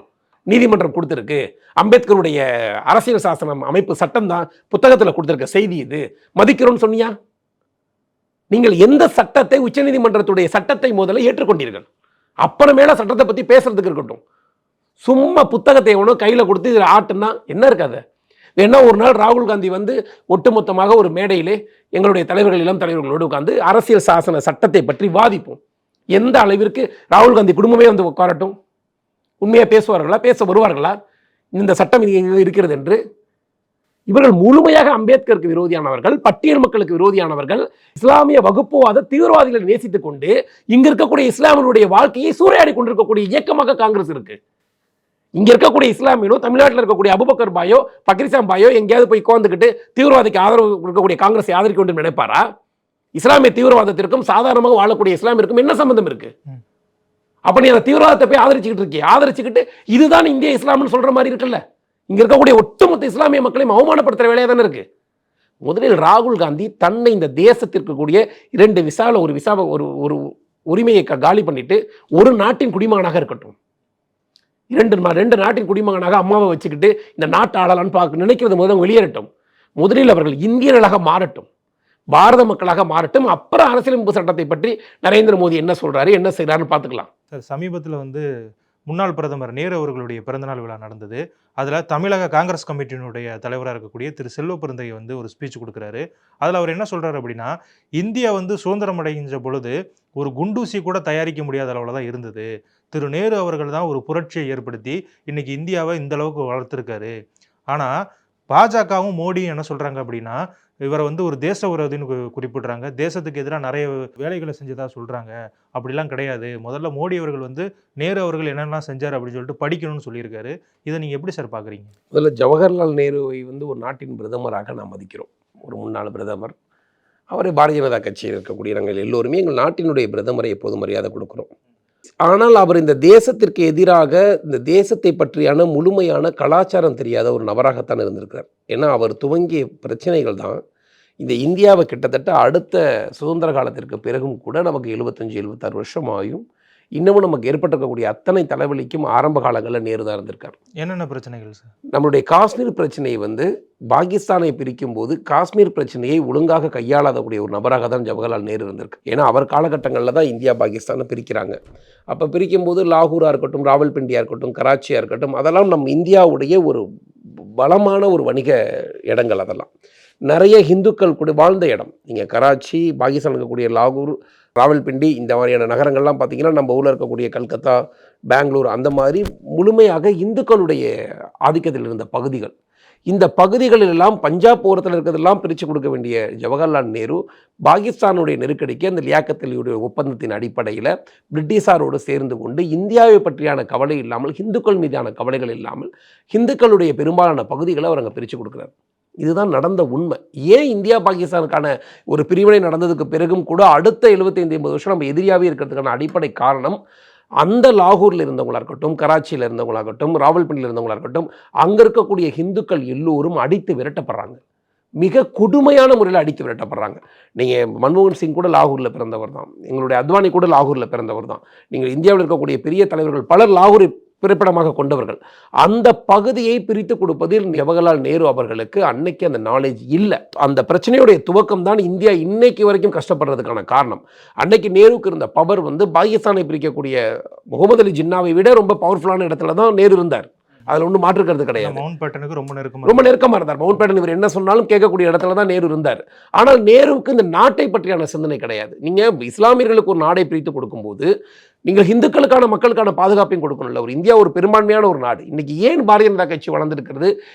நீதிமன்றம் கொடுத்திருக்கு, அம்பேத்கருடைய அரசியல் சாசனம் அமைப்பு சட்டம் தான் புத்தகத்தில் கொடுத்திருக்க செய்தி, இது மதிக்கிறோம்னு சொன்னியா? நீங்கள் எந்த சட்டத்தை, உச்சநீதிமன்றத்துடைய சட்டத்தை முதல்ல ஏற்றுக்கொண்டீர்கள்? அப்புறமேல சட்டத்தை பத்தி பேசுறதுக்கு இருக்கட்டும். சும்மா புத்தகத்தை எவனோ கையில கொடுத்து இதில் ஆட்டுன்னா என்ன இருக்காது? வேணா ஒரு நாள் ராகுல் காந்தி வந்து ஒட்டுமொத்தமாக ஒரு மேடையிலே எங்களுடைய தலைவர்கள், இளம் தலைவர்களோடு உட்கார்ந்து அரசியல் சாசன சட்டத்தை பற்றி வாதிப்போம். எந்த அளவிற்கு ராகுல் காந்தி குடும்பமே வந்து உட்காரட்டும். உண்மையாக பேசுவார்களா? பேச வருவார்களா? இந்த சட்டம் இங்கே இருக்கிறது என்று. இவர்கள் முழுமையாக அம்பேத்கருக்கு விரோதியானவர்கள், பட்டியல் மக்களுக்கு விரோதியானவர்கள், இஸ்லாமிய வகுப்புவாத தீவிரவாதிகளை நேசித்துக் கொண்டு இங்க இருக்கக்கூடிய இஸ்லாமியருடைய வாழ்க்கையை சூறையாடி கொண்டிருக்கக்கூடிய இயக்கமாக காங்கிரஸ் இருக்கு. இங்க இருக்கக்கூடிய இஸ்லாமியனோ, தமிழ்நாட்டில் இருக்கக்கூடிய அபுபக்கர் பாயோ, பக்ரிசாம் பாயோ எங்கேயாவது போய் உட்கார்ந்துக்கிட்டு தீவிரவாதிக்கு ஆதரவு கொடுக்கக்கூடிய காங்கிரஸை ஆதரிக்க வேண்டும் நினைப்பாரா? இஸ்லாமிய தீவிரவாதத்திற்கும் சாதாரணமாக வாழக்கூடிய இஸ்லாமியருக்கும் என்ன சம்பந்தம் இருக்கு? அப்ப நீ அந்த தீவிரவாதத்தை போய் ஆதரிச்சுக்கிட்டு இதுதான் இந்திய இஸ்லாம்னு சொல்ற மாதிரி இருக்குல்ல. இங்க இருக்கக்கூடிய ஒட்டுமொத்த இஸ்லாமிய மக்களையும் அவமானப்படுத்துற வேலையா தானே இருக்கு. முதலில் ராகுல் காந்தி தன்னை இந்த தேசத்திற்கு கூடிய 2 விசால ஒரு உரிமையை காலி பண்ணிட்டு ஒரு நாட்டின் குடிமகனாக இருக்கட்டும். 2 நாட்டின் குடிமகனாக அம்மாவை வச்சுக்கிட்டு இந்த நாட்டு ஆளலான்னு பார்க்க நினைக்கிறது முதல்ல வெளியேறட்டும். முதலில் அவர்கள் இந்தியர்களாக மாறட்டும், பாரத மக்களாக மாறட்டும். அப்புறம் அரசியலமைப்பு சட்டத்தை பற்றி நரேந்திர மோடி என்ன சொல்றாரு, என்ன செய்யறாருன்னு பார்த்துக்கலாம். சார், சமீபத்தில் வந்து முன்னாள் பிரதமர் நேரு அவர்களுடைய பிறந்தநாள் விழா நடந்தது. அதில் தமிழக காங்கிரஸ் கமிட்டியினுடைய தலைவராக இருக்கக்கூடிய திரு செல்வ பெருந்தகை வந்து ஒரு ஸ்பீச் கொடுக்குறாரு. அதில் அவர் என்ன சொல்கிறார் அப்படின்னா, இந்தியா வந்து சுதந்திரம் அடைகின்ற பொழுது ஒரு குண்டூசி கூட தயாரிக்க முடியாத அளவில் தான் இருந்தது. திரு நேரு அவர்கள் தான் ஒரு புரட்சியை ஏற்படுத்தி இன்னைக்கு இந்தியாவை இந்த அளவுக்கு வளர்த்துருக்காரு. ஆனால் பாஜகவும் மோடியும் என்ன சொல்கிறாங்க அப்படின்னா, இவரை வந்து ஒரு தேச விரோதின்னு குறிப்பிடுறாங்க. தேசத்துக்கு எதிராக நிறைய வேலைகளை செஞ்சதா சொல்கிறாங்க. அப்படிலாம் கிடையாது. முதல்ல மோடி அவர்கள் வந்து நேரு அவர்கள் என்னென்னலாம் செஞ்சார் அப்படின்னு சொல்லிட்டு படிக்கணும்னு சொல்லியிருக்காரு. இதை நீங்கள் எப்படி சார் பார்க்குறீங்க? முதல்ல ஜவஹர்லால் நேருவை வந்து ஒரு நாட்டின் பிரதமராக நாம் மதிக்கிறோம். ஒரு முன்னாள் பிரதமர். அவரை பாரதிய ஜனதா கட்சியில் இருக்கக்கூடிய நாங்கள் எல்லோருமே எங்கள் நாட்டினுடைய பிரதமரை எப்போதும் மரியாதை கொடுக்குறோம். ஆனால் அவர் இந்த தேசத்திற்கு எதிராக இந்த தேசத்தை பற்றியான முழுமையான கலாச்சாரம் தெரியாத ஒரு நபராகத்தான் இருந்திருக்கிறார். ஏன்னா அவர் துவங்கிய பிரச்சனைகள் தான் இந்த இந்தியாவை கிட்டத்தட்ட அடுத்த சுதந்திர காலத்திற்கு பிறகும் கூட நமக்கு 75-76 வருஷம் ஆயும் இன்னமும் நமக்கு ஏற்பட்டிருக்கக்கூடிய அத்தனை தலைவலிக்கும் ஆரம்ப காலங்களில் நேரு தான் இருந்திருக்கார். என்னென்ன பிரச்சனைகள் சார்? நம்மளுடைய காஷ்மீர் பிரச்சனையை வந்து பாகிஸ்தானை பிரிக்கும் போது காஷ்மீர் பிரச்சனையை ஒழுங்காக கையாளாதக்கூடிய ஒரு நபராக தான் ஜவஹர்லால் நேரு இருந்திருக்கு. ஏன்னா அவர் காலகட்டங்களில் தான் இந்தியா பாகிஸ்தானை பிரிக்கிறாங்க. அப்போ பிரிக்கும்போது லாகூராக இருக்கட்டும், ராவல்பிண்டியாக இருக்கட்டும், கராச்சியாக இருக்கட்டும், அதெல்லாம் நம் இந்தியாவுடைய ஒரு பலமான ஒரு வணிக இடங்கள். அதெல்லாம் நிறைய இந்துக்கள் கூட வாழ்ந்த இடம். நீங்கள் கராச்சி, பாகிஸ்தான் இருக்கக்கூடிய லாகூர், ராவல்பிண்டி, இந்த மாதிரியான நகரங்கள்லாம் பார்த்தீங்கன்னா நம்ம ஊரில் இருக்கக்கூடிய கல்கத்தா, பெங்களூர், அந்த மாதிரி முழுமையாக இந்துக்களுடைய ஆதிக்கத்தில் இருந்த பகுதிகள். இந்த பகுதிகளெல்லாம் பஞ்சாப் ஓரத்தில் இருக்கிறதெல்லாம் பிரித்து கொடுக்க வேண்டிய ஜவஹர்லால் நேரு பாகிஸ்தானுடைய நெருக்கடிக்கு அந்த லியாக்கத் அலியுடைய ஒப்பந்தத்தின் அடிப்படையில் பிரிட்டிஷாரோடு சேர்ந்து கொண்டு இந்தியாவை பற்றியான கவலை இல்லாமல், இந்துக்கள் மீதான கவலைகள் இல்லாமல், இந்துக்களுடைய பெரும்பாலான பகுதிகளை அவர் அங்கே பிரித்து கொடுக்குறார். இதுதான் நடந்த உண்மை. ஏன் இந்தியா பாகிஸ்தானுக்கான ஒரு பிரிவினை நடந்ததுக்கு பிறகும் கூட அடுத்த 75-80 வருஷம் நம்ம எதிரியாகவே இருக்கிறதுக்கான அடிப்படை காரணம் அந்த லாகூரில் இருந்தவங்களாக இருக்கட்டும், கராச்சியில் இருந்தவங்களாக இருக்கட்டும், ராவல்பிண்டியில் இருந்தவங்களாக இருக்கட்டும், அங்கே இருக்கக்கூடிய இந்துக்கள் எல்லோரும் அடித்து விரட்டப்படுறாங்க. மிக கொடுமையான முறையில் அடித்து விரட்டப்படுறாங்க. நீங்கள் மன்மோகன் சிங் கூட லாகூரில் பிறந்தவர் தான். எங்களுடைய அத்வானி கூட லாகூரில் பிறந்தவர் தான். நீங்கள் இந்தியாவில் இருக்கக்கூடிய பெரிய தலைவர்கள் பலர் லாகூரை பிறப்பிடமாக கொண்டவர்கள். அந்த பகுதியை பிரித்து கொடுப்பதில் ஜவஹர்லால் நேரு அவர்களுக்கு அன்னைக்கு அந்த நாலேஜ் இல்லை. அந்த பிரச்சனையுடைய துவக்கம் தான் இந்தியா இன்னைக்கு வரைக்கும் கஷ்டப்படுறதுக்கான காரணம். அன்னைக்கு நேருக்கு இருந்த பவர் வந்து பாகிஸ்தானை பிரிக்கக்கூடிய முகமது அலி ஜின்னாவை விட ரொம்ப பவர்ஃபுல்லான இடத்துல தான் நேரு இருந்தார். அதில் ஒன்றும் மாற்றுக்கிறது கிடையாது. மவுண்ட் பேட்டனுக்கு ரொம்ப நெருக்கமாக இருந்தார். மவுண்ட் பேட்டன் இவர் என்ன சொன்னாலும் கேட்கக்கூடிய இடத்துல தான் நேரு இருந்தார். ஆனால் நேருவுக்கு இந்த நாட்டை பற்றியான சிந்தனை கிடையாது. நீங்கள் இஸ்லாமியர்களுக்கு ஒரு நாடை பிரித்து கொடுக்கும்போது நீங்கள் இந்துக்களுக்கான மக்களுக்கான பாதுகாப்பையும் கொடுக்கணும்ல. ஒரு இந்தியா ஒரு பெரும்பான்மையான ஒரு நாடு. இன்னைக்கு ஏன் பாரதிய ஜனதா கட்சி வளர்ந்துருக்கிறது,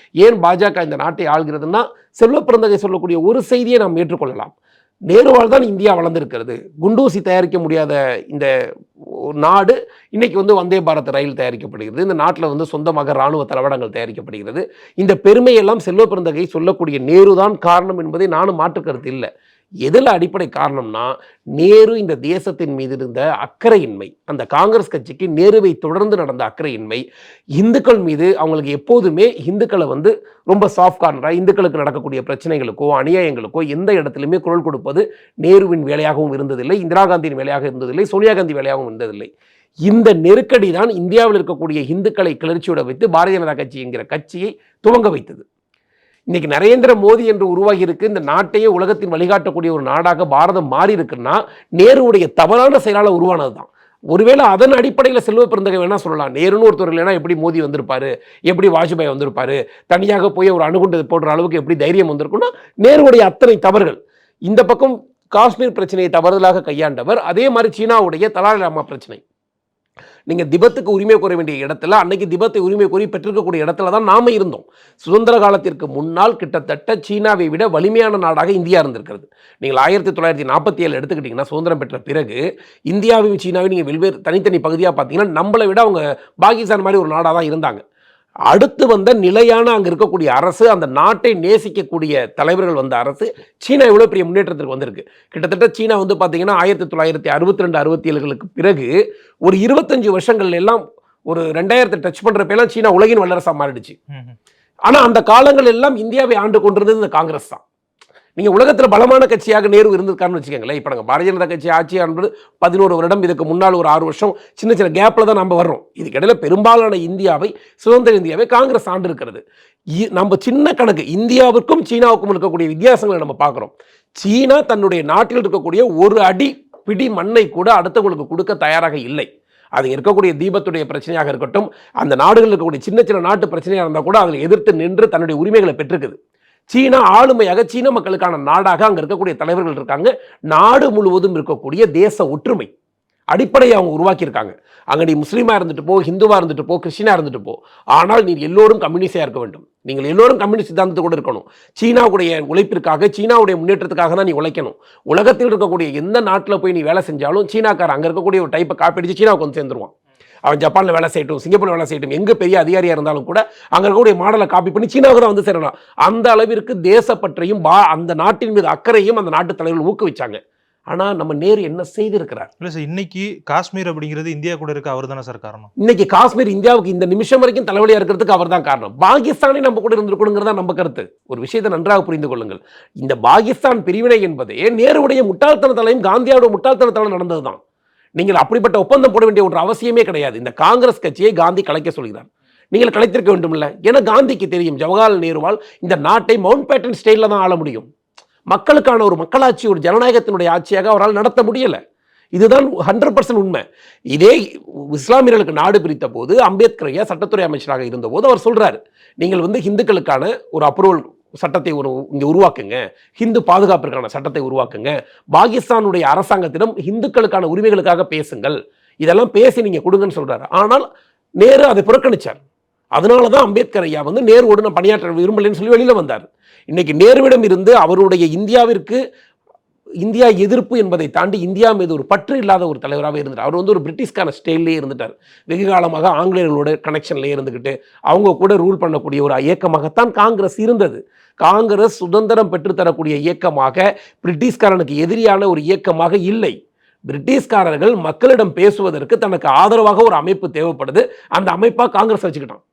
ஏன் பாஜக இந்த நாட்டை ஆள்கிறதுனா செல்வ பிறந்தகை சொல்லக்கூடிய ஒரு செய்தியை நாம் ஏற்றுக்கொள்ளலாம். நேருவால் தான் இந்தியா வளர்ந்துருக்கிறது. குண்டூசி தயாரிக்க முடியாத இந்த நாடு இன்னைக்கு வந்து வந்தே பாரத் ரயில் தயாரிக்கப்படுகிறது. இந்த நாட்டில் வந்து சொந்தமாக இராணுவ தளவாடங்கள் தயாரிக்கப்படுகிறது. இந்த பெருமையெல்லாம் செல்வ பிறந்தகை சொல்லக்கூடிய நேரு தான் காரணம் என்பதை நானும் மாற்று கருத்து இல்லை. எதில் அடிப்படை காரணம்னா நேரு இந்த தேசத்தின் மீது இருந்த அக்கறையின்மை, அந்த காங்கிரஸ் கட்சிக்கு நேருவை தொடர்ந்து நடந்த அக்கறையின்மை, இந்துக்கள் மீது அவங்களுக்கு எப்போதுமே இந்துக்களை வந்து ரொம்ப சாஃப்ட் கார்னராக இந்துக்களுக்கு நடக்கக்கூடிய பிரச்சனைகளுக்கோ அநியாயங்களுக்கோ எந்த இடத்துலையுமே குரல் கொடுப்பது நேருவின் வேலையாகவும் இருந்ததில்லை, இந்திரா காந்தியின் வேலையாக இருந்ததில்லை, சோனியா காந்தி வேலையாகவும் இருந்ததில்லை. இந்த நெருக்கடி தான் இந்தியாவில் இருக்கக்கூடிய இந்துக்களை கிளர்ச்சியோட வைத்து பாரதிய ஜனதா கட்சி என்கிற கட்சியை துவங்க வைத்தது. இன்னைக்கு நரேந்திர மோடி என்று உருவாகி இருக்கு. இந்த நாட்டையே உலகத்தின் வழிகாட்டக்கூடிய ஒரு நாடாக பாரதம் மாறி இருக்குன்னா நேருடைய தவறான செயலால் உருவானது தான். ஒருவேளை அதன் அடிப்படையில் செல்வ பிறந்தகை வேணா சொல்லலாம். நேருன்னு ஒருத்தர் இல்லைன்னா எப்படி மோடி வந்திருப்பாரு, எப்படி வாஜ்பாய் வந்திருப்பாரு, தனியாக போய் ஒரு அணுகுண்டு போடுற அளவுக்கு எப்படி தைரியம் வந்திருக்குன்னா நேருடைய அத்தனை தவறுகள். இந்த பக்கம் காஷ்மீர் பிரச்சனையை தவறுதலாக கையாண்டவர். அதே மாதிரி சீனாவுடைய தலாய் லாமா பிரச்சனை. நீங்கள் திபெத்துக்கு உரிமை கோர வேண்டிய இடத்துல அன்னைக்கு திபெத்தை உரிமை கோரி பெற்றிருக்கக்கூடிய இடத்துல தான் நாம இருந்தோம். சுதந்திர காலத்திற்கு முன்னால் கிட்டத்தட்ட சீனாவை விட வலிமையான நாடாக இந்தியா இருந்திருக்கிறது. நீங்கள் 1947 எடுத்துக்கிட்டிங்கன்னா சுதந்திரம் பெற்ற பிறகு இந்தியாவையும் சீனாவையும் நீங்கள் வெவ்வேறு தனித்தனி பகுதியாக பார்த்தீங்கன்னா நம்மளை விட அவங்க பாகிஸ்தான் மாதிரி ஒரு நாடாக தான் இருந்தாங்க. அடுத்து வந்த நிலையான அங்கே இருக்கக்கூடிய அரசு, அந்த நாட்டை நேசிக்கக்கூடிய தலைவர்கள் வந்த அரசு சீனா எவ்வளோ பெரிய முன்னேற்றத்திற்கு வந்திருக்கு. கிட்டத்தட்ட சீனா வந்து பார்த்தீங்கன்னா 1962 67களுக்கு பிறகு ஒரு 25 வருஷங்கள்ல எல்லாம் ஒரு 2000 டச் பண்ணுறப்பெல்லாம் சீனா உலகின் வல்லரசாக மாறிடுச்சு. ஆனால் அந்த காலங்கள் எல்லாம் இந்தியாவை ஆண்டு கொண்டிருந்தது இந்த காங்கிரஸ் தான். நீங்கள் உலகத்தில் பலமான கட்சியாக நேரு இருந்திருக்காருன்னு வச்சுக்கோங்களேன். இப்போ நாங்கள் பாரதிய ஜனதா கட்சி ஆட்சி ஆண்டு 11 வருடம், இதுக்கு முன்னால் ஒரு 6 வருஷம் சின்ன சின்ன கேப்பில் தான் நம்ம வர்றோம். இதுக்கிடையில பெரும்பாலான இந்தியாவை, சுதந்திர இந்தியாவை காங்கிரஸ் ஆண்டு இருக்கிறது. நம்ம சின்ன கணக்கு இந்தியாவுக்கும் சீனாவுக்கும் இருக்கக்கூடிய வித்தியாசங்களை நம்ம பார்க்குறோம். சீனா தன்னுடைய நாட்டில் இருக்கக்கூடிய ஒரு அடி பிடி மண்ணை கூட அடுத்தவங்களுக்கு கொடுக்க தயாராக இல்லை. அது இருக்கக்கூடிய தீபத்துடைய பிரச்சனையாக இருக்கட்டும், அந்த நாடுகளில் இருக்கக்கூடிய சின்ன சின்ன நாட்டு பிரச்சனையாக இருந்தால் கூட அதில் எதிர்த்து நின்று தன்னுடைய உரிமைகளை பெற்றிருக்குது. சீனா ஆளுமையாக சீன மக்களுக்கான நாடாக அங்கே இருக்கக்கூடிய தலைவர்கள் இருக்காங்க. நாடு முழுவதும் இருக்கக்கூடிய தேச ஒற்றுமை அடிப்படையை அவங்க உருவாக்கியிருக்காங்க. அங்கே நீ முஸ்லீமாக இருந்துட்டு போ, ஹிந்துவாக இருந்துட்டு போ, கிறிஸ்டினாக இருந்துட்டு போ, ஆனால் நீ எல்லோரும் கம்யூனிஸ்டாக இருக்க வேண்டும். நீங்கள் எல்லோரும் கம்யூனிஸ்ட் சித்தாந்தத்தை கூட இருக்கணும். சீனாவுடைய உழைப்பிற்காக, சீனாவுடைய முன்னேற்றத்துக்காக தான் நீ உழைக்கணும். உலகத்தில் இருக்கக்கூடிய எந்த நாட்டில் போய் நீ வேலை செஞ்சாலும் சீனாக்கார அங்கே இருக்கக்கூடிய ஒரு டைப்பை காப்பிடிச்சு சீனாவுக்கு வந்து சேர்ந்துருவான். அவன் ஜப்பானில் வேலை செய்யட்டும், சிங்கப்பூரில் வேலை செய்யட்டும், எங்கே பெரிய அதிகாரியாக இருந்தாலும் கூட அங்கே இருக்கக்கூடிய மாடலை காப்பி பண்ணி சீனாவுக்கு தான் வந்து சேரணும். அந்த அளவிற்கு தேசப்பற்றையும் அந்த நாட்டின் மீது அக்கறையும் அந்த நாட்டு தலைவர்கள் ஊக்குவிச்சாங்க. ஆனால் நம்ம நேரு என்ன செய்திருக்கிறார்? இல்லை சார், இன்னைக்கு காஷ்மீர் அப்படிங்கிறது இந்தியா கூட இருக்க அவர் தானே சார் காரணம்? இன்னைக்கு காஷ்மீர் இந்தியாவுக்கு இந்த நிமிஷம் வரைக்கும் தலைவலியாக இருக்கிறதுக்கு அவர் தான் காரணம். பாகிஸ்தானே நம்ம கூட இருந்திருக்கணுங்கிறதா நம்ம கருத்து. ஒரு விஷயத்தை நன்றாக புரிந்து கொள்ளுங்கள். இந்த பாகிஸ்தான் பிரிவினை என்பதே நேருடைய முட்டாள்தனத்தாலையும் காந்தியோட முட்டாள்தனத்தாலும் நடந்தது தான். நீங்கள் அப்படிப்பட்ட ஒப்பந்தம் போட வேண்டிய ஒரு அவசியமே கிடையாது. இந்த காங்கிரஸ் கட்சியை காந்தி கலைக்க சொல்கிறார். நீங்கள் கலைத்திருக்க வேண்டும் இல்லை? ஏன்னா காந்திக்கு தெரியும் ஜவஹர்லால் நேருவால் இந்த நாட்டை மவுண்ட் பேட்டன் ஸ்டைலில் தான் ஆள முடியும். மக்களுக்கான ஒரு மக்களாட்சி, ஒரு ஜனநாயகத்தினுடைய ஆட்சியாக அவரால் நடத்த முடியலை. இதுதான் 100% உண்மை. இதே இஸ்லாமியர்களுக்கு நாடு பிரித்த போது அம்பேத்கரையா சட்டத்துறை அமைச்சராக இருந்தபோது அவர் சொல்றாரு, நீங்கள் வந்து ஹிந்துக்களுக்கான ஒரு அப்ரூவல் சட்டத்தை இங்கே உருவாக்குங்க, ஹிந்து பாதுகாப்பிற்கான சட்டத்தை உருவாக்குங்க, பாகிஸ்தானுடைய அரசாங்கத்திடம் ஹிந்துக்களுக்கான உரிமைகளுக்காக பேசுங்கள், இதெல்லாம் பேசி நீங்கள் கொடுங்கன்னு சொல்றாரு. ஆனால் நேரு அதை புறக்கணிச்சார். அதனால தான் அம்பேத்கர் ஐயா வந்து நேருவோடு நான் பணியாற்ற விரும்பலைன்னு சொல்லி வெளியில் வந்தார். இன்னைக்கு நேருவிடம் இருந்து அவருடைய இந்தியா எதிர்ப்பு என்பதை தாண்டி இந்தியா மீது ஒரு பற்று இல்லாத ஒரு தலைவராகவே இருந்தார். அவர் வந்து ஒரு பிரிட்டிஷ்கான ஸ்டைல்லே இருந்துட்டார். வெகு காலமாக ஆங்கிலேயர்களோட கனெக்ஷன்லேயே இருந்துக்கிட்டு அவங்க கூட ரூல் பண்ணக்கூடிய ஒரு இயக்கமாகத்தான் காங்கிரஸ் இருந்தது. காங்கிரஸ் சுதந்திரம் பெற்றுத்தரக்கூடிய இயக்கமாக, பிரிட்டிஷ்காரனுக்கு எதிரியான ஒரு இயக்கமாக இல்லை. பிரிட்டிஷ்காரர்கள் மக்களிடம் பேசுவதற்கு தனக்கு ஆதரவாக ஒரு அமைப்பு தேவைப்படுது. அந்த அமைப்பாக காங்கிரஸ் வச்சுக்கிட்டான்.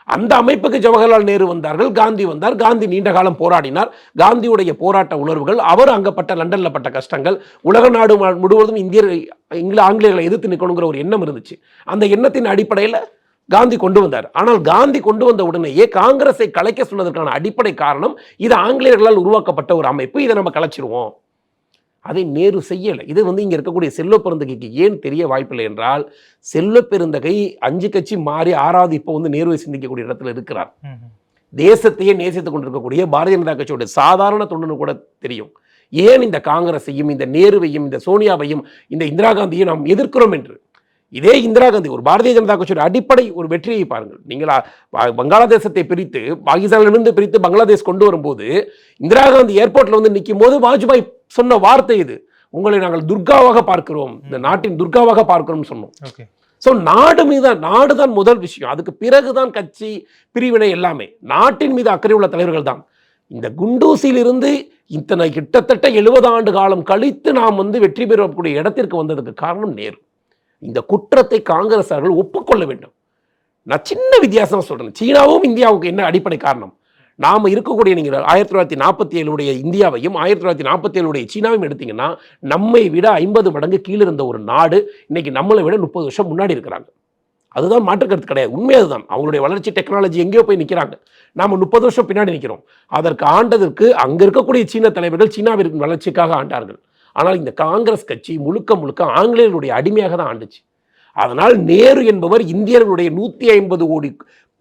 அந்த அமைப்புக்கு ஜவஹர்லால் நேரு வந்தார்கள், காந்தி வந்தார். காந்தி நீண்ட காலம் போராடினார். காந்தியுடைய போராட்ட உணர்வுகள், அவர் அங்கப்பட்ட லண்டனில் பட்ட கஷ்டங்கள், உலக நாடு முழுவதும் ஆங்கிலேயர்களை எதிர்த்து நிற்கணுங்கிற ஒரு எண்ணம் இருந்துச்சு. அந்த எண்ணத்தின் அடிப்படையில் காந்தி கொண்டு வந்தார். ஆனால் காந்தி கொண்டு வந்த உடனேயே காங்கிரஸை கலைக்க சொன்னதற்கான அடிப்படை காரணம், இது ஆங்கிலேயர்களால் உருவாக்கப்பட்ட ஒரு அமைப்பு, இதை நம்ம கலைச்சிருவோம். அதை நேரு செய்யலை. இது வந்து இங்கே இருக்கக்கூடிய செல்வ பெருந்தகைக்கு ஏன் தெரிய வாய்ப்பில்லை என்றால், செல்வ பெருந்தகை 5 கட்சி மாறி 6வது இப்போ வந்து நேருவை சிந்திக்கக்கூடிய இடத்துல இருக்கிறார். தேசத்தையே நேசித்துக் கொண்டிருக்கக்கூடிய பாரதிய ஜனதா கட்சியோட சாதாரண தொண்டனு கூட தெரியும் ஏன் இந்த காங்கிரஸையும், இந்த நேருவையும், இந்த சோனியாவையும், இந்த இந்திரா காந்தியையும் நாம் எதிர்க்கிறோம் என்று. இதே இந்திரா காந்தி ஒரு பாரதிய ஜனதா கட்சியோட அடிப்படை ஒரு வெற்றியை பாருங்கள். நீங்கள் வங்காளதேசத்தை பிரித்து, பாகிஸ்தானிலிருந்து பிரித்து பங்களாதேஷ் கொண்டு வரும்போது, இந்திரா காந்தி ஏர்போர்ட்ல வந்து நிற்கும் போது வாஜ்பாய் சொன்ன வார்த்தை இது, உங்களை நாங்கள் துர்காவாக பார்க்கிறோம், இந்த நாட்டின் துர்காவாக பார்க்கிறோம் சொன்னோம். ஸோ நாடு தான் முதல் விஷயம். அதுக்கு பிறகுதான் கட்சி பிரிவினை எல்லாமே. நாட்டின் மீது அக்கறை உள்ள தலைவர்கள் தான். இந்த குண்டூசியிலிருந்து இத்தனை கிட்டத்தட்ட 70 ஆண்டு காலம் கழித்து நாம் வந்து வெற்றி பெறக்கூடிய இடத்திற்கு வந்ததுக்கு காரணம் நேரு. இந்த குற்றத்தை காங்கிரஸார்கள் ஒப்புக்கொள்ள வேண்டும். நான் சின்ன வித்தியாசம் சொல்றேன். சீனாவும் இந்தியாவுக்கு என்ன அடிப்படை காரணம்? நாம் இருக்கக்கூடிய நீங்கள் 1947 இந்தியாவையும் 1947 சீனாவையும் எடுத்தீங்கன்னா, நம்மை விட 50 மடங்கு கீழே இருந்த ஒரு நாடு இன்னைக்கு நம்மளை விட 30 வருஷம் முன்னாடி இருக்கிறாங்க. அதுதான் மாற்றுக்கருத்து கிடையாது. உண்மை அதுதான். அவங்களுடைய வளர்ச்சி டெக்னாலஜி எங்கேயோ போய் நிற்கிறாங்க. நாம் 30 வருஷம் பின்னாடி நிற்கிறோம். அதற்கு ஆண்டதற்கு அங்கே இருக்கக்கூடிய சீன தலைவர்கள் சீனாவிற்கு வளர்ச்சிக்காக ஆண்டார்கள். ஆனால் இந்த காங்கிரஸ் கட்சி முழுக்க ஆங்கிலேயர்களுடைய அடிமையாக தான் ஆண்டுச்சு. அதனால் நேரு என்பவர் இந்தியர்களுடைய 150 கோடி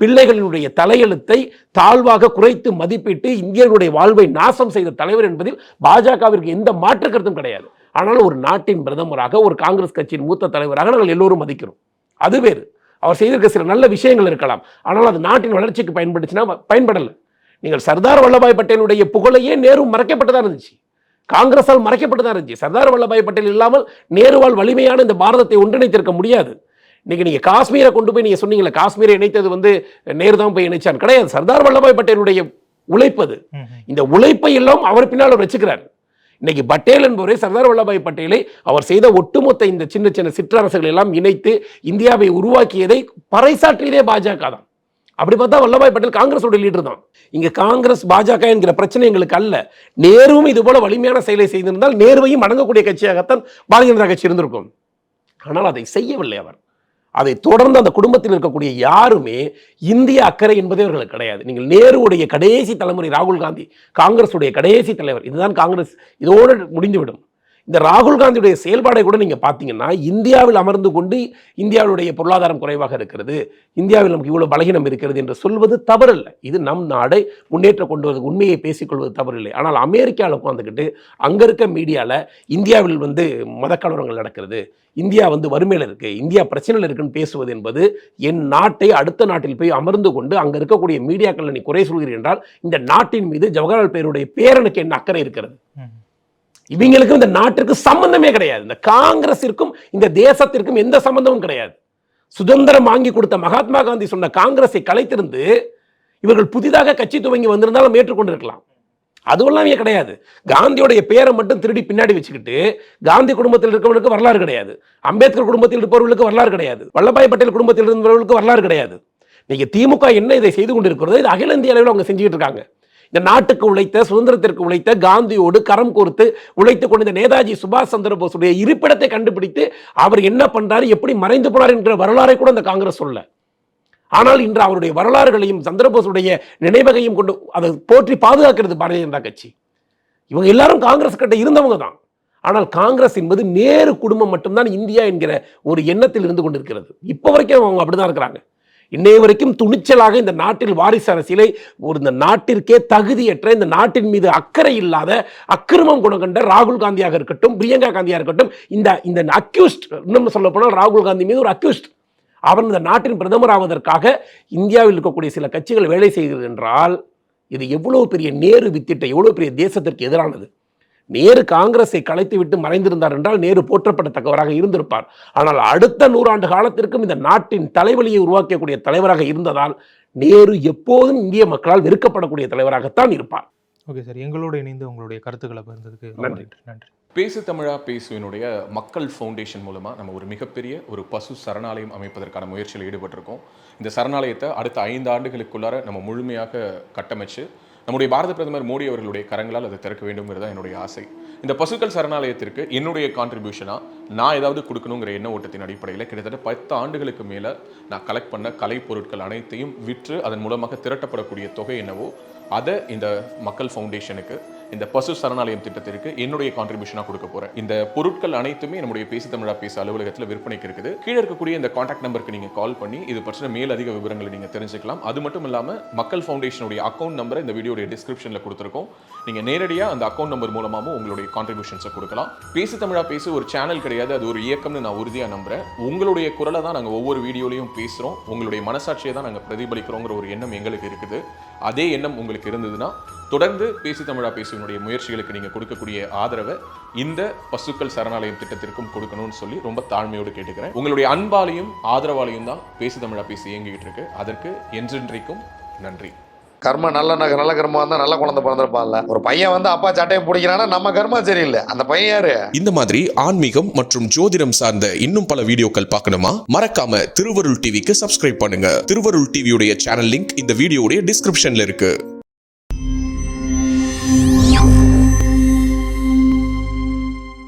பிள்ளைகளினுடைய தலையெழுத்தை தாழ்வாக குறைத்து மதிப்பிட்டு இந்தியர்களுடைய வாழ்வை நாசம் செய்த தலைவர் என்பதில் பாஜகவிற்கு எந்த மாற்று கருத்தும் கிடையாது. ஆனால் ஒரு நாட்டின் பிரதமராக, ஒரு காங்கிரஸ் கட்சியின் மூத்த தலைவராக நாங்கள் எல்லோரும் மதிக்கிறோம். அது வேறு. அவர் செய்திருக்க சில நல்ல விஷயங்கள் இருக்கலாம், ஆனால் அது நாட்டின் வளர்ச்சிக்கு பயன்படுச்சுன்னா பயன்படலை. நீங்கள் சர்தார் வல்லபாய் பட்டேலுடைய புகழையே நேரு மறைக்கப்பட்டுதான் இருந்துச்சு, காங்கிரஸால் மறைக்கப்பட்டுதான் இருந்துச்சு. சர்தார் வல்லபாய் பட்டேல் இல்லாமல் நேருவால் வலிமையான இந்த பாரதத்தை ஒன்றிணைத்திருக்க முடியாது. இன்னைக்கு நீங்க காஷ்மீரை கொண்டு போய் நீங்க சொன்னீங்களா, காஷ்மீரை இணைத்தது வந்து நேரு தான் போய் இணைச்சான், கிடையாது. சர்தார் வல்லபாய் பட்டேலுடைய உழைப்பது. இந்த உழைப்பை எல்லாம் அவர் பின்னால் வச்சுக்கிறார். இன்னைக்கு பட்டேல் என்பவரை, சர்தார் வல்லபாய் பட்டேலை அவர் செய்த ஒட்டுமொத்த இந்த சின்ன சின்ன சிற்றரசுகள் எல்லாம் இணைத்து இந்தியாவை உருவாக்கியதை பறைசாற்றியதே பாஜக தான். அப்படி பார்த்தா வல்லபாய் பட்டேல் காங்கிரஸோட லீடர் தான். இங்க காங்கிரஸ் பாஜக என்கிற பிரச்சனை எங்களுக்கு அல்ல. நேருவும் இது போல வலிமையான செயலை செய்திருந்தால் நேருவையும் அடங்கக்கூடிய கட்சியாகத்தான் பாரதிய ஜனதா கட்சி இருந்திருக்கும். ஆனால் அதை செய்யவில்லை அவர். அதை தொடர்ந்து அந்த குடும்பத்தில் இருக்கக்கூடிய யாருமே இந்திய அக்கறை என்பதே அவர்களுக்கு கிடையாது. நீங்கள் நேருவுடைய கடைசி தலைமுறை ராகுல் காந்தி, காங்கிரஸுடைய கடைசி தலைவர். இதுதான் காங்கிரஸ், இதோடு முடிந்துவிடும். இந்த ராகுல் காந்தியுடைய செயல்பாடை கூட நீங்க பார்த்தீங்கன்னா, இந்தியாவில் அமர்ந்து கொண்டு இந்தியாவுடைய பொருளாதாரம் குறைவாக இருக்கிறது, இந்தியாவில் நமக்கு இவ்வளவு பலகீனம் இருக்கிறது என்று சொல்வது தவறில்லை. இது நம் நாடை முன்னேற்ற கொண்டு வருவது, உண்மையை பேசிக்கொள்வது தவறில்லை. ஆனால் அமெரிக்காவில் உட்காந்துக்கிட்டு அங்க இருக்க மீடியாவில் இந்தியாவில் வந்து மதக்கலவரங்கள் நடக்கிறது, இந்தியா வந்து வறுமையில் இருக்கு, இந்தியா பிரச்சனையில் இருக்குன்னு பேசுவது என்பது, என் நாட்டை அடுத்த நாட்டில் போய் அமர்ந்து கொண்டு அங்க இருக்கக்கூடிய மீடியாக்கள் நீ குறை சொல்கிறீர்கள் என்றால் இந்த நாட்டின் மீது ஜவஹர்லால் நேருடைய பேரனுக்கு என்ன அக்கறை இருக்கிறது? இவங்களுக்கு இந்த நாட்டிற்கு சம்பந்தமே கிடையாது. இந்த காங்கிரசிற்கும் இந்த தேசத்திற்கும் எந்த சம்பந்தமும் கிடையாது. சுதந்திரம் வாங்கி கொடுத்த மகாத்மா காந்தி சொன்ன காங்கிரஸை கலைத்திருந்து இவர்கள் புதிதாக கட்சி துவங்கி வந்திருந்தாலும் ஏற்றுக்கொண்டிருக்கலாம். அதுவெல்லாம் கிடையாது. காந்தியோடைய பேரை மட்டும் திருடி பின்னாடி வச்சுக்கிட்டு காந்தி குடும்பத்தில் இருக்கிறவர்களுக்கு வரலாறு கிடையாது, அம்பேத்கர் குடும்பத்தில் இருப்பவர்களுக்கு வரலாறு கிடையாது, வல்லபாய் பட்டேல் குடும்பத்தில் இருந்தவர்களுக்கு வரலாறு கிடையாது. நீங்க திமுக என்ன இதை செய்து கொண்டிருக்கிறதோ இது அகில இந்திய அளவில் அவங்க செஞ்சுக்கிட்டு இருக்காங்க. இந்த நாட்டுக்கு உழைத்த, சுதந்திரத்திற்கு உழைத்த, காந்தியோடு கரம் கோர்த்து உழைத்துக் கொண்ட நேதாஜி சுபாஷ் சந்திர போஸுடைய இருப்பிடத்தை கண்டுபிடித்து அவர் என்ன பண்றாரு, எப்படி மறைந்து போனார் என்கிற வரலாறை கூட அந்த காங்கிரஸ் சொல்ல. ஆனால் இன்று அவருடைய வரலாறுகளையும் சந்திரபோஸுடைய நினைவகையும் கொண்டு அதை போற்றி பாதுகாக்கிறது பாரதிய ஜனதா கட்சி. இவங்க எல்லாரும் காங்கிரஸ் கிட்ட இருந்தவங்க தான். ஆனால் காங்கிரஸ் என்பது நேரு குடும்பம் மட்டும்தான் இந்தியா என்கிற ஒரு எண்ணத்தில் இருந்து கொண்டிருக்கிறது. இப்போ வரைக்கும் அவங்க அப்படிதான் இருக்கிறாங்க. இன்னைய வரைக்கும் துணிச்சலாக இந்த நாட்டில் வாரிசு அரசியலை, ஒரு இந்த நாட்டிற்கே தகுதியற்ற, இந்த நாட்டின் மீது அக்கறை இல்லாத, அக்கிரமம் குணம் கண்ட ராகுல் காந்தியாக இருக்கட்டும், பிரியங்கா காந்தியாக இருக்கட்டும், இந்த அக்யூஸ்ட், இன்னும் சொல்ல போனால் ராகுல் காந்தி மீது ஒரு அக்யூஸ்ட், அவன் இந்த நாட்டின் பிரதமர் ஆவதற்காக இந்தியாவில் இருக்கக்கூடிய சில கட்சிகள் வேலை செய்கிறது என்றால் இது எவ்வளவு பெரிய நேரு வித்திட்ட, எவ்வளவு பெரிய தேசத்திற்கு எதிரானது. நேரு காங்கிரஸை கலைத்து விட்டு மறைந்திருந்தார் என்றால் நேரு போற்றப்படத்தக்கவராக இருந்திருப்பார். ஆனால் அடுத்த 100 ஆண்டு காலத்திற்கும் இந்த நாட்டின் தலைவலியை உருவாக்கக்கூடிய தலைவராக இருந்ததால் நேரு எப்போதும் இந்திய மக்களால் வெறுக்கப்படக்கூடிய தலைவராகத்தான் இருப்பார். ஓகே சார், எங்களோட இணைந்து உங்களுடைய கருத்துக்களை பகிர்ந்ததுக்கு நன்றி. நன்றி. பேசு தமிழா பேசுவினுடைய மக்கள் ஃபவுண்டேஷன் மூலமாக நம்ம ஒரு மிகப்பெரிய ஒரு பசு சரணாலயம் அமைப்பதற்கான முயற்சியில் ஈடுபட்டிருக்கோம். இந்த சரணாலயத்தை அடுத்த 5 ஆண்டுகளுக்குள்ளார நம்ம முழுமையாக கட்டமைச்சு நம்முடைய பாரத பிரதமர் மோடி அவர்களுடைய கரங்களால் அதை திறக்க வேண்டும்ங்கிறது தான் என்னுடைய ஆசை. இந்த பசுக்கள் சரணாலயத்திற்கு என்னுடைய கான்ட்ரிபியூஷனாக நான் ஏதாவது கொடுக்கணுங்கிற எண்ண ஓட்டத்தின் அடிப்படையில் கிட்டத்தட்ட 10 ஆண்டுகளுக்கு மேலே நான் கலெக்ட் பண்ண கலை பொருட்கள் அனைத்தையும் விற்று அதன் மூலமாக திரட்டப்படக்கூடிய தொகை என்னவோ அதை இந்த மக்கள் ஃபவுண்டேஷனுக்கு, இந்த பசு சரணாலயம் திட்டத்திற்கு என்னுடைய கான்ட்ரிபியூஷனாக கொடுக்க போகிறேன். இந்த பொருட்கள் அனைத்துமே நம்முடைய பேசு தமிழா பேச அலுவலகத்தில் விற்பனைக்கு இருக்குது. கீழே இருக்கக்கூடிய இந்த கான்டாக்ட் நம்பருக்கு நீங்கள் கால் பண்ணி இது பற்றின மேலதிக விவரங்களை நீங்கள் தெரிஞ்சுக்கலாம். அது மட்டும் இல்லாமல் மக்கள் ஃபவுண்டேஷனுடைய அக்கௌண்ட் நம்பரை இந்த வீடியோடைய டிஸ்கிரிப்ஷனில் கொடுத்துருக்கோம். நீங்கள் நேரடியாக அந்த அக்கௌண்ட் நம்பர் மூலமாகவும் உங்களுடைய கான்ட்ரிபியூஷன்ஸை கொடுக்கலாம். பேசு தமிழா பேசு ஒரு சேனல் கிடையாது, அது ஒரு இயக்கம்னு நான் உறுதியாக நம்புகிறேன். உங்களுடைய குரலை தான் நாங்கள் ஒவ்வொரு வீடியோலையும் பேசுகிறோம், உங்களுடைய மனசாட்சியை தான் நாங்கள் பிரதிபலிக்கிறோங்கிற ஒரு எண்ணம் எங்களுக்கு இருக்குது. அதே எண்ணம் உங்களுக்கு இருந்ததுன்னா தொடர்ந்து பேசு தமிழா பேசுவனுடைய முயற்சிகளுக்கு நீங்கள் கொடுக்கக்கூடிய ஆதரவை இந்த பசுக்கள் சரணாலயம் திட்டத்திற்கும் கொடுக்கணும்னு சொல்லி ரொம்ப தாழ்மையோடு கேட்டுக்கிறேன். உங்களுடைய அன்பாலையும் ஆதரவாலையும் தான் பேசு தமிழா பேசி இயங்கிக்கிட்டு இருக்கு. அதற்கு என்றென்றைக்கும் நன்றி. கர்மம் நல்ல கர்மம் வந்தா நல்ல குழந்தை பிறந்திருப்பான்ல. ஒரு பையன் வந்து அப்பா சட்டையை பிடிக்கிறானா நம்ம கர்மம் சரியில்லை, அந்த பையன் யாரு? இந்த மாதிரி ஆன்மீகம் மற்றும் ஜோதிடம் சார்ந்த இன்னும் பல வீடியோக்கள் பார்க்கணுமா? மறக்காம திருவருள் டிவிக்கு சப்ஸ்கிரைப் பண்ணுங்க. திருவருள் டிவியுடைய சேனல் லிங்க் இந்த வீடியோடைய டிஸ்கிரிப்ஷன்ல இருக்கு.